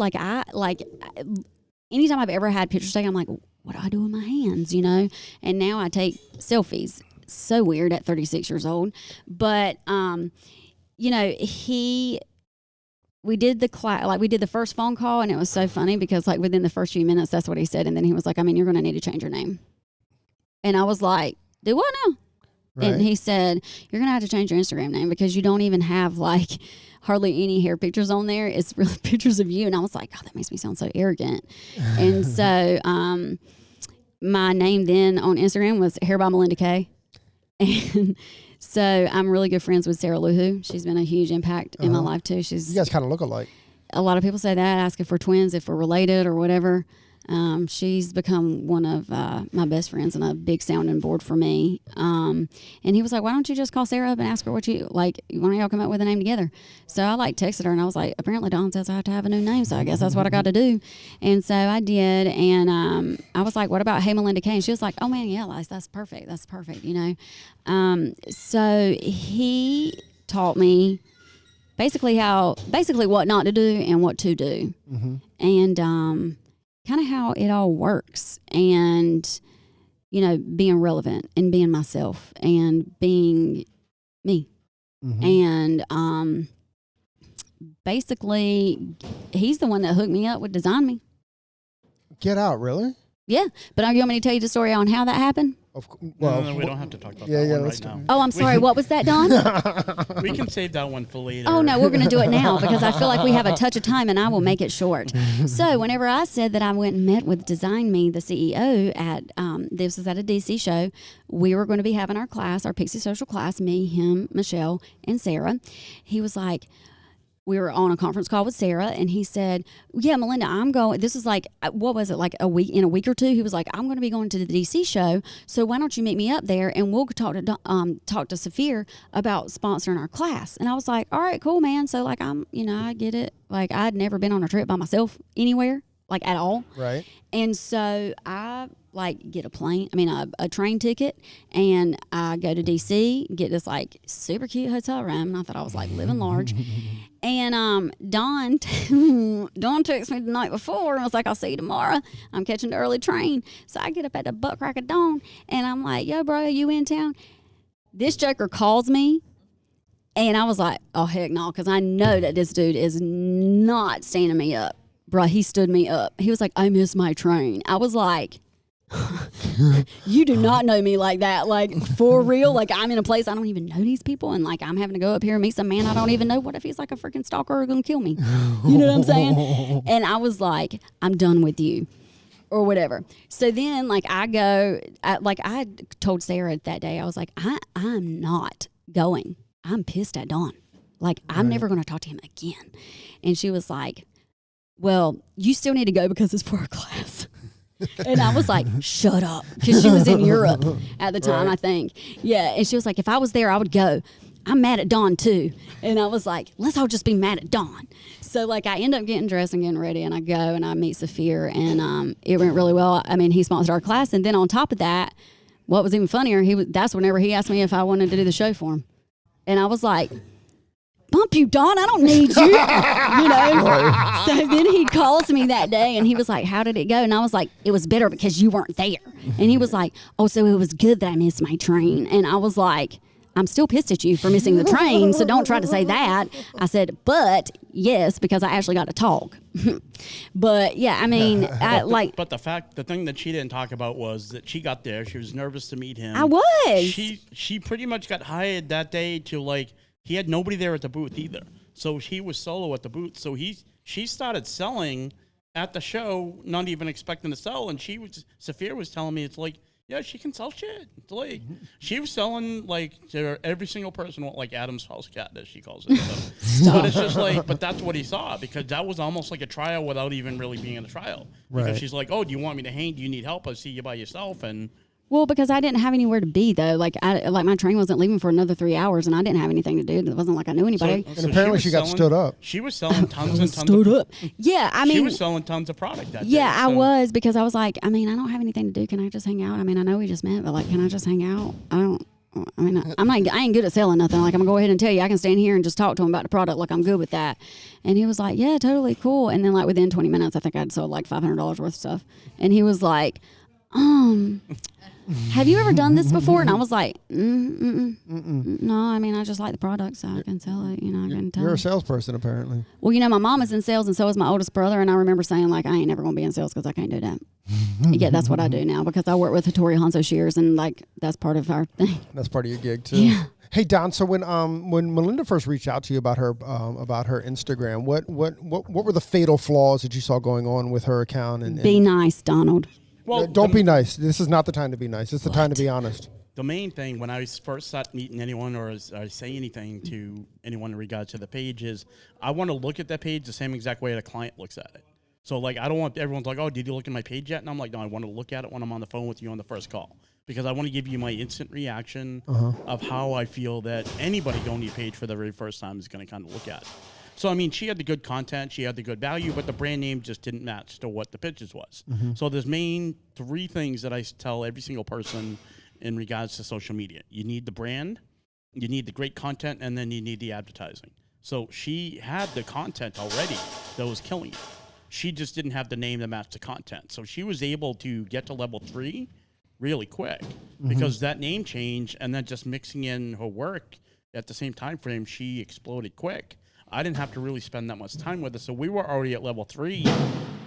Anytime I've ever had pictures taken, I'm like, what do I do with my hands, And now I take selfies. So weird at 36 years old. But, we did the class, we did the first phone call, and it was so funny because within the first few minutes, that's what he said. And then he was like, you're going to need to change your name. And I was like, do what now? Right. And he said, "You're going to have to change your Instagram name because you don't even have hardly any hair pictures on there. It's really pictures of you." And I was like, "Oh, that makes me sound so arrogant." And so my name then on Instagram was Hair by Melinda Kay. And so I'm really good friends with Sarah Luhu. She's been a huge impact in my life too. You guys kind of look alike. A lot of people say that, ask if we're twins, if we're related or whatever. She's become one of my best friends and a big sounding board for me. And he was like, "Why don't you just call Sarah up and ask her why don't y'all come up with a name together?" So I texted her, and I was like, apparently Dawn says I have to have a new name, so I guess that's what I got to do. And so I did, and I was like, "What about Hey Melinda Kay?" And she was like, "Oh man, yeah, that's perfect. That's perfect, So he taught me basically what not to do and what to do. Mm-hmm. And kind of how it all works, and being relevant and being myself and being me. Mm-hmm. And basically he's the one that hooked me up with Design Me. Get out, really? Yeah, but you want me to tell you the story on how that happened? No, we don't have to talk about that one right now. Oh, I'm sorry. What was that, Don? We can save that one for later. Oh, no, we're going to do it now because I feel like we have a touch of time, and I will make it short. So whenever I said that I went and met with Design Me, the CEO, this was at a DC show, we were going to be having our class, our Pixie Social class, me, him, Michelle, and Sarah. He was like, we were on a conference call with Sarah, and he said, "Yeah, Melinda, I'm going." This is what was it, a week or two? He was like, "I'm going to be going to the DC show, so why don't you meet me up there and we'll talk to Saphir about sponsoring our class." And I was like, "All right, cool, man." So I get it. I'd never been on a trip by myself anywhere, at all. Right. And so I like get a train ticket, and I go to DC, get this like super cute hotel room. Not that I was like living large. And Don texted me the night before and was like, I'll see you tomorrow. I'm catching the early train. So I get up at the butt crack of dawn, and I'm like, yo, bro, you in town? This joker calls me, and I was like, oh, heck no, because I know that this dude is not standing me up. Bro, he stood me up. He was like, I missed my train. I was like, you do not know me like that. Like, for real. Like, I'm in a place I don't even know these people, and like I'm having to go up here and meet some man I don't even know. What if he's like a freaking stalker or gonna kill me? You know what I'm saying? And I was like, I'm done with you, or whatever. So then like I told Sarah that day, I was like, I'm not going. I'm pissed at Don. Like, I'm never gonna talk to him again. And she was like, well, you still need to go because it's for a class. And I was like, shut up. Because she was in Europe at the time, I think. Yeah. And she was like, if I was there, I would go. I'm mad at Dawn too. And I was like, let's all just be mad at Dawn. So like I end up getting dressed and getting ready, and I go and I meet Saphir, and it went really well. I mean, he sponsored our class. And then on top of that, what was even funnier, that's whenever he asked me if I wanted to do the show for him. And I was like, bump you, Dawn, I don't need you. You know? So then he calls me that day, and he was like, how did it go? And I was like, it was better because you weren't there. And he was like, oh, so it was good that I missed my train. And I was like, I'm still pissed at you for missing the train, so don't try to say that. I said, yes, because I actually got to talk. But yeah, I mean, But the thing that she didn't talk about was that she got there. She was nervous to meet him. I was. She pretty much got hired that day to like, he had nobody there at the booth either. So he was solo at the booth. So she started selling at the show, not even expecting to sell. And Saphir was telling me, it's like, yeah, she can sell shit. It's like, she was selling like to every single person, like Adam's house cat, as she calls it. So. But it's just like, but that's what he saw, because that was almost like a trial without even really being in a trial. Because she's like, oh, do you want me to hang? Do you need help? I see you by yourself. And well, because I didn't have anywhere to be though. Like my train wasn't leaving for another 3 hours, and I didn't have anything to do. It wasn't like I knew anybody. And apparently she got stood up. She was selling tons and tons. Stood up. Yeah, I mean, she was selling tons of product that day. Yeah, I was, because I was like, I mean, I don't have anything to do. Can I just hang out? I mean, I know we just met, but like, can I just hang out? I ain't good at selling nothing. Like, I'm gonna go ahead and tell you, I can stand here and just talk to him about the product. Like, I'm good with that. And he was like, yeah, totally cool. And then like within 20 minutes, I think I'd sold like $500 worth of stuff. And he was like, have you ever done this before? And I was like, no, I mean, I just like the product, so I can sell it. You know, I can tell. You're a salesperson, apparently. Well, you know, my mom is in sales, and so is my oldest brother. And I remember saying, like, I ain't never going to be in sales because I can't do that. Yeah, that's what I do now, because I work with Hattori Hanzo shears, and like that's part of our thing. That's part of your gig too. Yeah. Hey Don, so when Melinda first reached out to you about her Instagram, what were the fatal flaws that you saw going on with her account? And be nice, Donald. Well, don't be nice. This is not the time to be nice. It's the time to be honest. The main thing when I first start meeting anyone or say anything to anyone in regards to the page is I want to look at that page the same exact way the client looks at it. So like, I don't want everyone's like, oh, did you look at my page yet? And I'm like, no, I want to look at it when I'm on the phone with you on the first call, because I want to give you my instant reaction of how I feel that anybody going to your page for the very first time is going to kind of look at it. So, I mean, she had the good content, she had the good value, but the brand name just didn't match to what the pictures was. So there's main 3 things that I tell every single person in regards to social media. You need the brand, you need the great content, and then you need the advertising. So she had the content already that was killing it. She just didn't have the name that matched the content. So she was able to get to level 3 really quick because that name change and then just mixing in her work at the same time frame, she exploded quick. I didn't have to really spend that much time with her. So we were already at level 3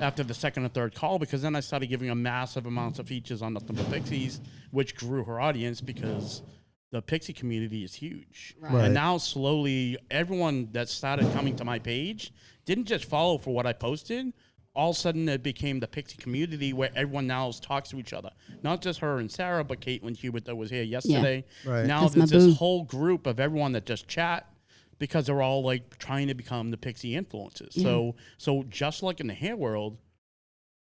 after the second or third call, because then I started giving her massive amounts of features on Nothing But Pixies, which grew her audience because the Pixie community is huge. Right. And now slowly everyone that started coming to my page didn't just follow for what I posted. All of a sudden it became the Pixie community where everyone now talks to each other. Not just her and Sarah, but Caitlin Hubert that was here yesterday. Yeah. Right. Now there's this whole group of everyone that just chat, because they're all like trying to become the Pixie influencers. Yeah. So just like in the hair world,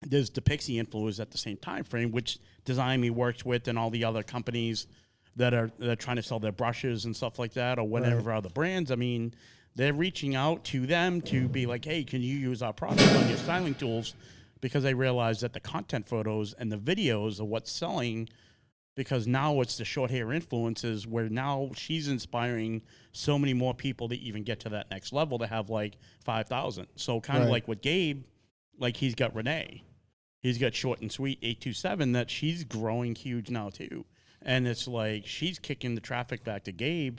there's the Pixie influencers at the same time frame, which Design Me works with, and all the other companies that are trying to sell their brushes and stuff like that, or whatever other brands. I mean, they're reaching out to them to be like, hey, can you use our product on your styling tools? because I realized that the content photos and the videos are what's selling, because now it's the short hair influences where now she's inspiring so many more people to even get to that next level to have like 5,000. So kind of like with Gabe, like he's got Renee. He's got Short and Sweet 827 that she's growing huge now too. And it's like she's kicking the traffic back to Gabe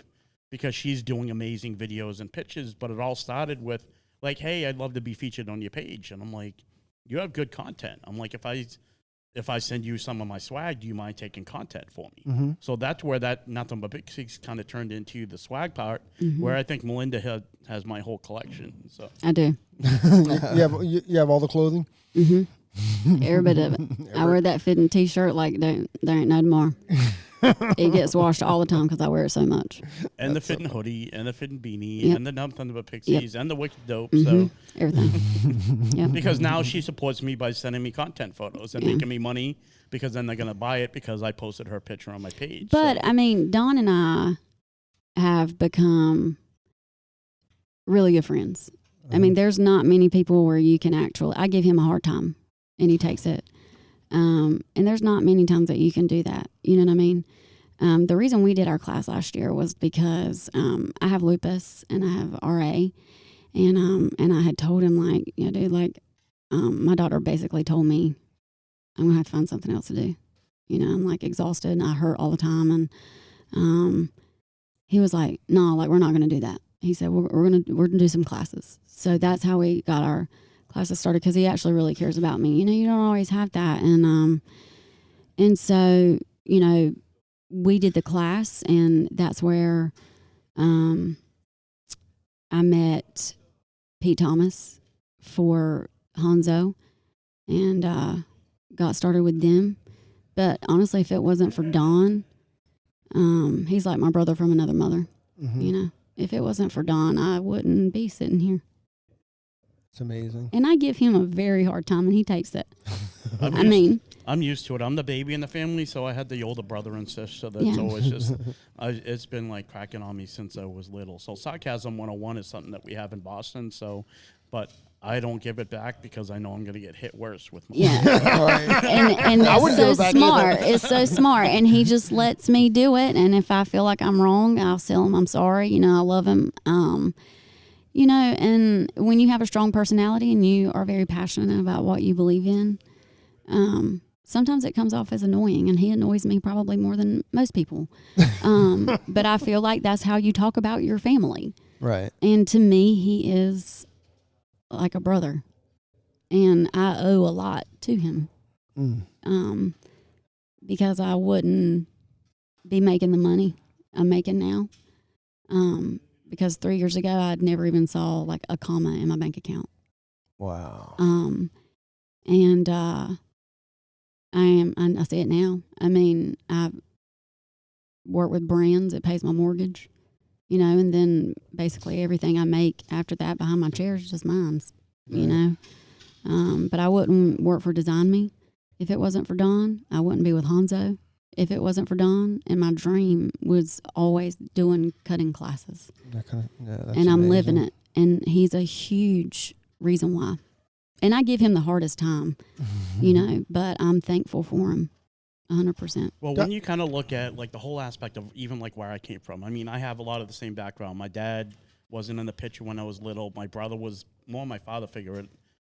because she's doing amazing videos and pitches. But it all started with like, hey, I'd love to be featured on your page. And I'm like, you have good content. I'm like, if I send you some of my swag, do you mind taking content for me? Mm-hmm. So that's where that Nothing But Pixies kind of turned into the swag part, where I think Melinda has my whole collection. So I do. you have all the clothing? Mm-hmm. Every bit of it. I wear that fitting T-shirt like there ain't no tomorrow. It gets washed all the time because I wear it so much. And the fitting hoodie, and the fitting beanie, and the Nothing But Pixies, and the Wicked Dope. Mm-hmm. So everything. Yep. because now she supports me by sending me content photos and making me money, because then they're gonna buy it because I posted her picture on my page. But so. I mean, Don and I have become really good friends. I mean, there's not many people where you can actually. I give him a hard time, and he takes it. And there's not many times that you can do that. You know what I mean? The reason we did our class last year was because I have lupus and I have RA, and I had told him like, yeah, dude, like, my daughter basically told me I'm gonna have to find something else to do. You know, I'm like exhausted and I hurt all the time, and he was like, no, like we're not gonna do that. He said we're gonna do some classes. So that's how we got our classes started, because he actually really cares about me. You know, you don't always have that, and so you know, we did the class, and that's where I met Pete Thomas for Hanzo, and got started with them. But honestly, if it wasn't for Don, he's like my brother from another mother. Mm-hmm. You know, if it wasn't for Don, I wouldn't be sitting here. It's amazing. And I give him a very hard time, and he takes it. I'm used to it. I'm the baby in the family, so I had the older brother and sister. That's always just, it's been like cracking on me since I was little. So Sarcasm 101 is something that we have in Boston. So, but I don't give it back because I know I'm going to get hit worse with my and that's so smart. It's so smart, and he just lets me do it. And if I feel like I'm wrong, I'll tell him I'm sorry. You know, I love him. You know, and when you have a strong personality and you are very passionate about what you believe in, sometimes it comes off as annoying, and he annoys me probably more than most people. But I feel like that's how you talk about your family. Right. And to me, he is like a brother, and I owe a lot to him. Because I wouldn't be making the money I'm making now. Because 3 years ago, I'd never even saw like a comma in my bank account. Wow. And I see it now. I mean, I work with brands. It pays my mortgage, you know, and then basically everything I make after that behind my chair is just mine, you know. But I wouldn't work for Design Me if it wasn't for Don. I wouldn't be with Hanzo if it wasn't for Don. And my dream was always doing cutting classes. That's and I'm amazing. living it. And he's a huge reason why. And I give him the hardest time, you know, but I'm thankful for him 100%. Well, when you kind of look at like the whole aspect of even like where I came from, I mean, I have a lot of the same background. My dad wasn't in the picture when I was little. My brother was more my father figure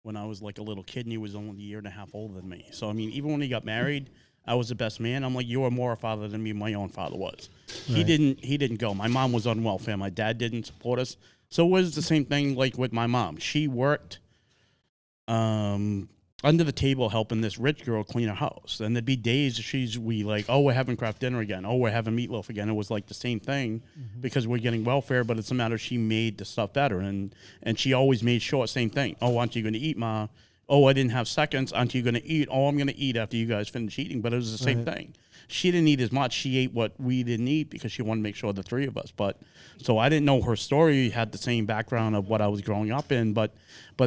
when I was like a little kid, and he was only a year and a half older than me. So, I mean, even when he got married, I was the best man. I'm like, you are more a father than me, my own father was. Right. He didn't go. My mom was on welfare. My dad didn't support us. So it was the same thing like with my mom. She worked under the table helping this rich girl clean her house. And there'd be days we like, oh, we're having craft dinner again. Oh, we're having meatloaf again. It was like the same thing because we're getting welfare, but it's a matter she made the stuff better. And she always made sure, same thing. Oh, aren't you going to eat, Ma? Oh, I didn't have seconds. Aren't you going to eat? Oh, I'm going to eat after you guys finish eating. But it was the same thing. She didn't eat as much. She ate what we didn't eat because she wanted to make sure the three of us. But so I didn't know her story had the same background of what I was growing up in. But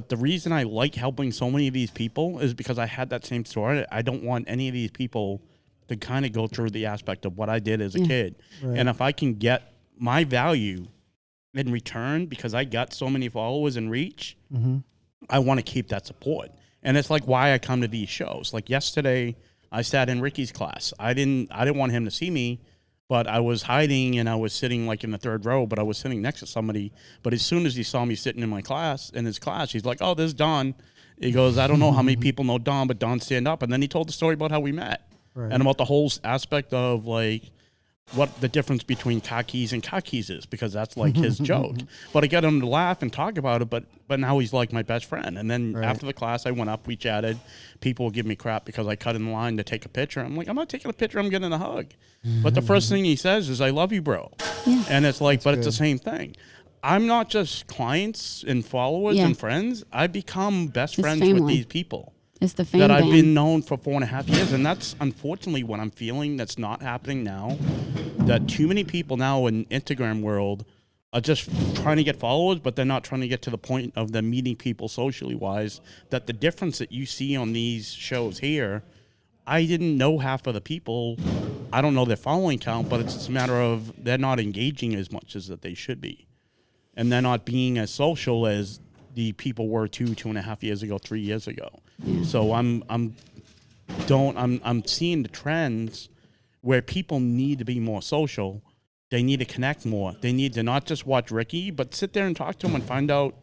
the reason I like helping so many of these people is because I had that same story. I don't want any of these people to kind of go through the aspect of what I did as a kid. Right. And if I can get my value in return because I got so many followers and reach, I want to keep that support. And it's like why I come to these shows. Like yesterday, I sat in Ricky's class. I didn't want him to see me, but I was hiding and I was sitting like in the third row, but I was sitting next to somebody. But as soon as he saw me sitting in his class, he's like, "Oh, there's Don." He goes, "I don't know how many people know Don, but Don stand up." And then he told the story about how we met and about the whole aspect of like what the difference between khakis and khakis is, because that's like his joke. But I got him to laugh and talk about it, but now he's like my best friend. And then after the class, I went up, we chatted. People give me crap because I cut in line to take a picture. I'm like, I'm not taking a picture, I'm getting a hug. But the first thing he says is, "I love you, bro." Yeah. And it's like, it's the same thing. I'm not just clients and followers and friends. I become best friends with these people. It's the fan that I've been known for 4.5 years. And that's unfortunately what I'm feeling that's not happening now. That too many people now in Instagram world are just trying to get followers, but they're not trying to get to the point of them meeting people socially wise. That the difference that you see on these shows here, I didn't know half of the people. I don't know their following count, but it's just a matter of they're not engaging as much as that they should be. And they're not being as social as the people were 2.5 years ago, 3 years ago. Yeah. So I'm seeing the trends where people need to be more social. They need to connect more. They need to not just watch Ricky, but sit there and talk to him and find out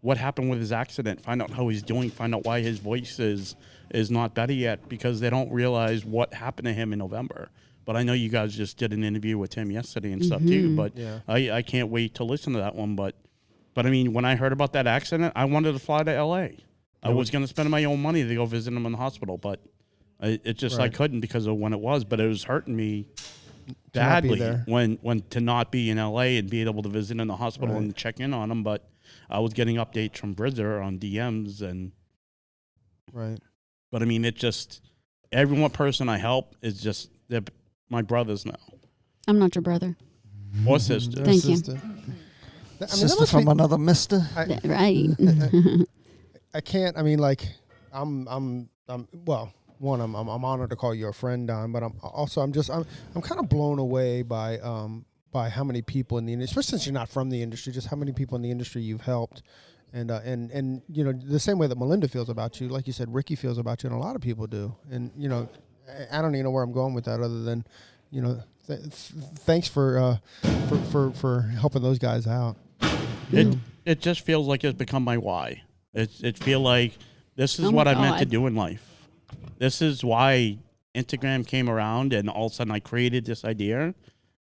what happened with his accident, find out how he's doing, find out why his voice is not better yet, because they don't realize what happened to him in November. But I know you guys just did an interview with him yesterday and stuff too, but I can't wait to listen to that one. But I mean, when I heard about that accident, I wanted to fly to L.A. I was going to spend my own money to go visit him in the hospital, but I couldn't because of when it was. But it was hurting me badly when to not be in L.A. and be able to visit in the hospital and check in on him. But I was getting updates from Brizzer on DMs and But I mean, it just every one person I help is just they're my brothers now. I'm not your brother or sister. Thank you. I mean, sister from another mister. Right. I can't. I mean, like, I'm well. One, I'm honored to call you a friend, Don. But I'm kind of blown away by how many people in the industry, especially since you're not from the industry, just how many people in the industry you've helped, and you know, the same way that Melinda feels about you, like you said, Ricky feels about you, and a lot of people do. And you know, I don't even know where I'm going with that, other than, you know, thanks for helping those guys out. It just feels like it's become my why. It feel like this is what I meant to do in life. This is why Instagram came around, and all of a sudden I created this idea.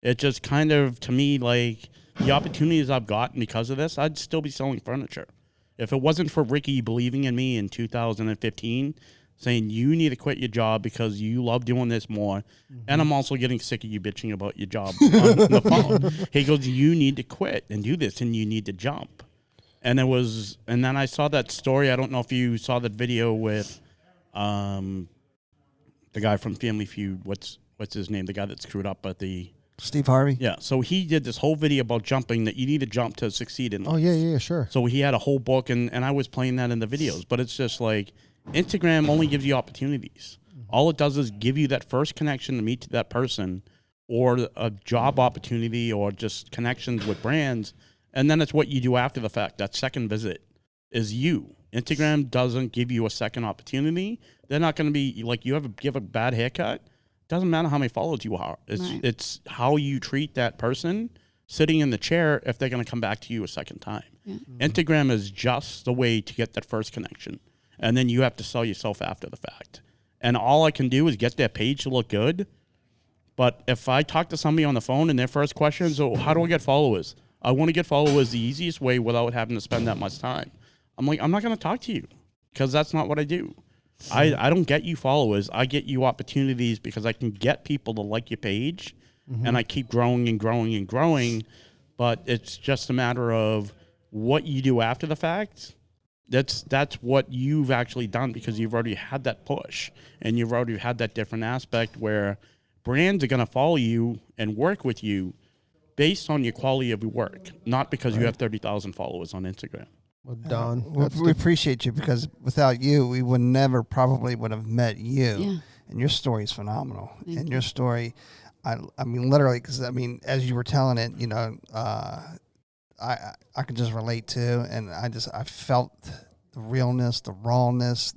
It just kind of, to me, like the opportunities I've gotten because of this, I'd still be selling furniture. If it wasn't for Ricky believing in me in 2015, saying you need to quit your job because you love doing this more, and I'm also getting sick of you bitching about your job on the phone. He goes, you need to quit and do this, and you need to jump. And then I saw that story. I don't know if you saw that video with the guy from Family Feud. What's his name? The guy that screwed up at the Steve Harvey. Yeah. So he did this whole video about jumping, that you need to jump to succeed in life. Oh yeah, sure. So he had a whole book, and I was playing that in the videos. But it's just like Instagram only gives you opportunities. All it does is give you that first connection to meet that person, or a job opportunity, or just connections with brands. And then it's what you do after the fact. That second visit is you. Instagram doesn't give you a second opportunity. They're not going to be like, give a bad haircut. Doesn't matter how many followers you are. It's how you treat that person sitting in the chair if they're going to come back to you a second time. Yeah. Instagram is just the way to get that first connection. And then you have to sell yourself after the fact. And all I can do is get their page to look good. But if I talk to somebody on the phone and their first question is, oh, how do I get followers? I want to get followers the easiest way without having to spend that much time. I'm like, I'm not going to talk to you because that's not what I do. I don't get you followers. I get you opportunities because I can get people to like your page, and I keep growing and growing and growing. But it's just a matter of what you do after the fact. That's what you've actually done, because you've already had that push, and you've already had that different aspect where brands are going to follow you and work with you based on your quality of your work, not because you have 30,000 followers on Instagram. Well, Don, we appreciate you, because without you, we would never probably would have met you. Yeah. And your story is phenomenal. Thank and you. Your story, I mean, literally, because I mean, as you were telling it, you know, I could just relate to, and I felt realness, the rawness,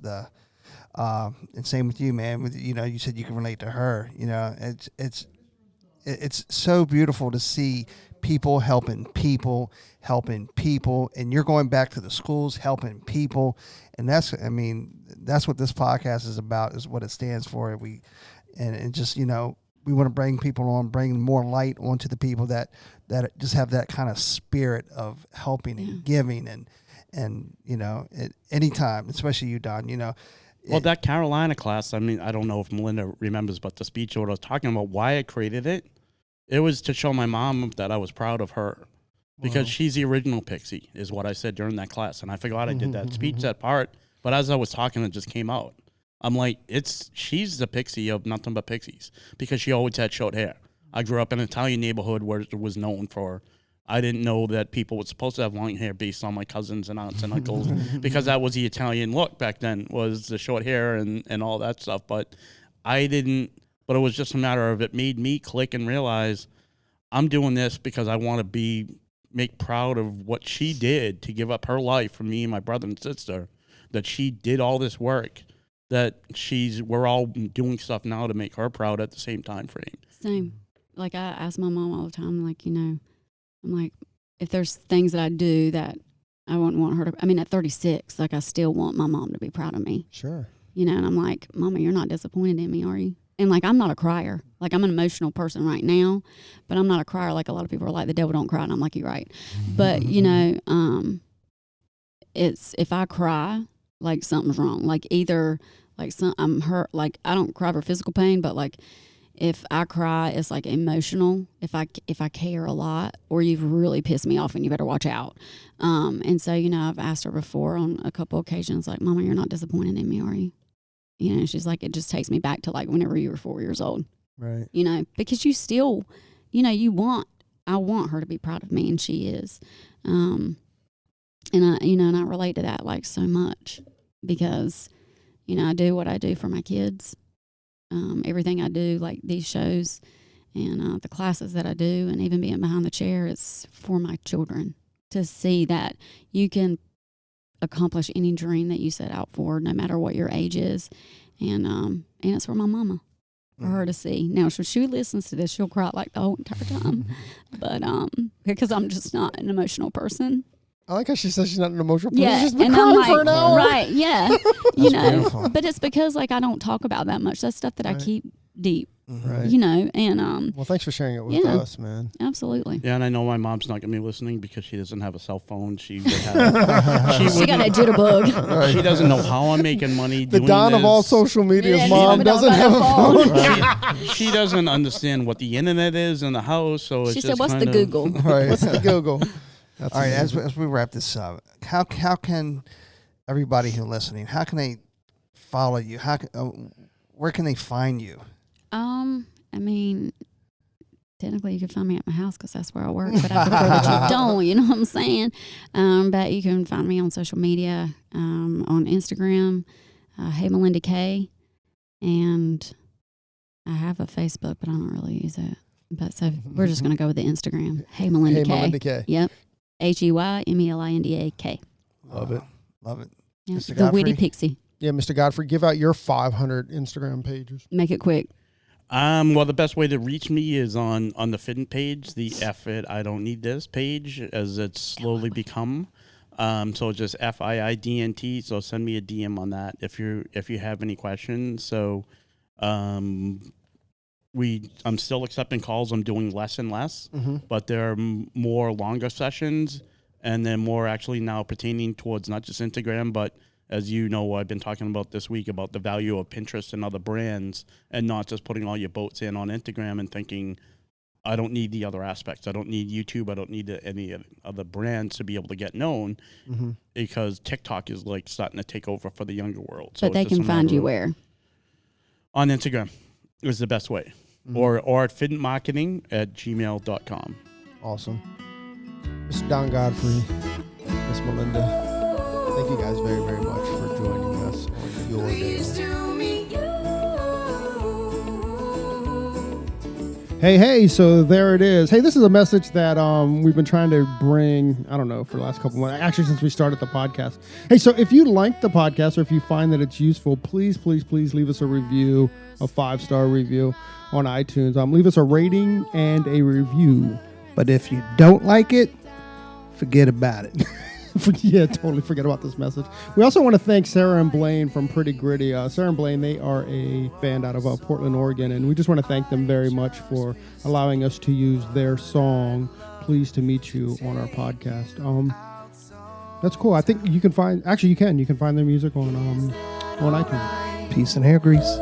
and same with you, man. You said you can relate to her. It's so beautiful to see people helping people, and you're going back to the schools helping people, and that's what this podcast is about, is what it stands for. We want to bring people on, bring more light onto the people that just have that kind of spirit of helping and giving, and at any time, especially you, Don. Well, that Carolina class, I don't know if Melinda remembers, but the speech what I was talking about, why I created it, it was to show my mom that I was proud of her, because she's the original pixie, is what I said during that class. And I forgot I did that speech, that part, but as I was talking, it just came out. I'm like, she's the pixie of nothing but pixies, because she always had short hair. I grew up in an Italian neighborhood where it was known for, I didn't know that people were supposed to have long hair based on my cousins and aunts and uncles, because that was the Italian look back then, was the short hair and all that stuff. But I didn't, but it was just a matter of, it made me click and realize I'm doing this because I want to make proud of what she did to give up her life for me and my brother and sister, that she did all this work, that we're all doing stuff now to make her proud at the same time frame. Same. Like, I ask my mom all the time, like, I'm like, if there's things that I do that I wouldn't want her to, at 36, like, I still want my mom to be proud of me. Sure. And I'm like, Mama, you're not disappointed in me, are you? And like, I'm not a crier. Like, I'm an emotional person right now, but I'm not a crier. Like, a lot of people are like, the devil don't cry. And I'm like, you're right. But, it's, if I cry, like, something's wrong. Like, either like I'm hurt, like, I don't cry for physical pain, but like, if I cry, it's like emotional. If I care a lot, or you've really pissed me off and you better watch out. And so, I've asked her before on a couple occasions, like, Mama, you're not disappointed in me, are you? She's like, it just takes me back to like whenever you were 4 years old. Right. Because you still, I want her to be proud of me, and she is. And I relate to that like so much, because, I do what I do for my kids. Everything I do, like these shows and the classes that I do, and even being behind the chair, it's for my children to see that you can accomplish any dream that you set out for, no matter what your age is. And it's for my mama, for her to see. Now, if she listens to this, she'll cry like the whole entire time. But because I'm just not an emotional person. I like how she says she's not an emotional person. Yeah, She's just been and crying I'm like, for an hour. right, yeah. beautiful. But it's because like I don't talk about that much. That's stuff that I keep deep. Right. And well, thanks for sharing it with us, man. Absolutely. Yeah, and I know my mom's not gonna be listening because she doesn't have a cell phone. She would have. She got a jitterbug. She doesn't know how I'm making money. The doing Don this. of all social media's Yeah, mom she doesn't have a phone. She doesn't understand what the internet is in the house. So it's She just said, "What's the kinda- Google?" Right. What's the Google? That's All right, as amazing. we wrap this up, how can everybody who's listening, how can they follow you? Where can they find you? Technically you can find me at my house because that's where I work, but I prefer that you don't, you know what I'm saying? But you can find me on social media, on Instagram, Hey Melinda Kay, and I have a Facebook, but I don't really use it. But so we're just going to go with the Instagram. Hey Melinda Hey Kay. Melinda Kay. Yep. HeyMelindak. Love it. Love it. Yep. Mr. The Witty Godfrey? Pixie. Yeah, Mr. Godfrey, give out your 500 Instagram pages. Make it quick. Well, the best way to reach me is on the Fitting page, the F It I Don't Need This page, as it's slowly become. So just FIIDNT. So send me a DM on that if you have any questions. So, I'm still accepting calls. I'm doing less and less, but there are more longer sessions, and then more actually now pertaining towards not just Instagram, but as you know, I've been talking about this week about the value of Pinterest and other brands, and not just putting all your boats in on Instagram and thinking, I don't need the other aspects. I don't need YouTube. I don't need any other brands to be able to get known, because TikTok is like starting to take over for the younger world. So But they it's just can a find matter you of- where? On Instagram is the best way. Or at fitmarketing@gmail.com. Awesome. Mr. Don Godfrey, Miss Melinda, thank you guys very, very much for joining us on your day. Hey, so there it is. Hey, this is a message that we've been trying to bring, I don't know, for the last couple months, actually since we started the podcast. Hey, so if you like the podcast or if you find that it's useful, please leave us a review, a 5-star review on iTunes. Leave us a rating and a review. But if you don't like it, forget about it. Yeah, totally forget about this message. We also want to thank Sarah and Blaine from Pretty Gritty. Sarah and Blaine, they are a band out of Portland, Oregon, and we just want to thank them very much for allowing us to use their song, Pleased to Meet You, on our podcast. That's cool. I think you can find, actually you can find their music on iTunes. Peace and hair grease.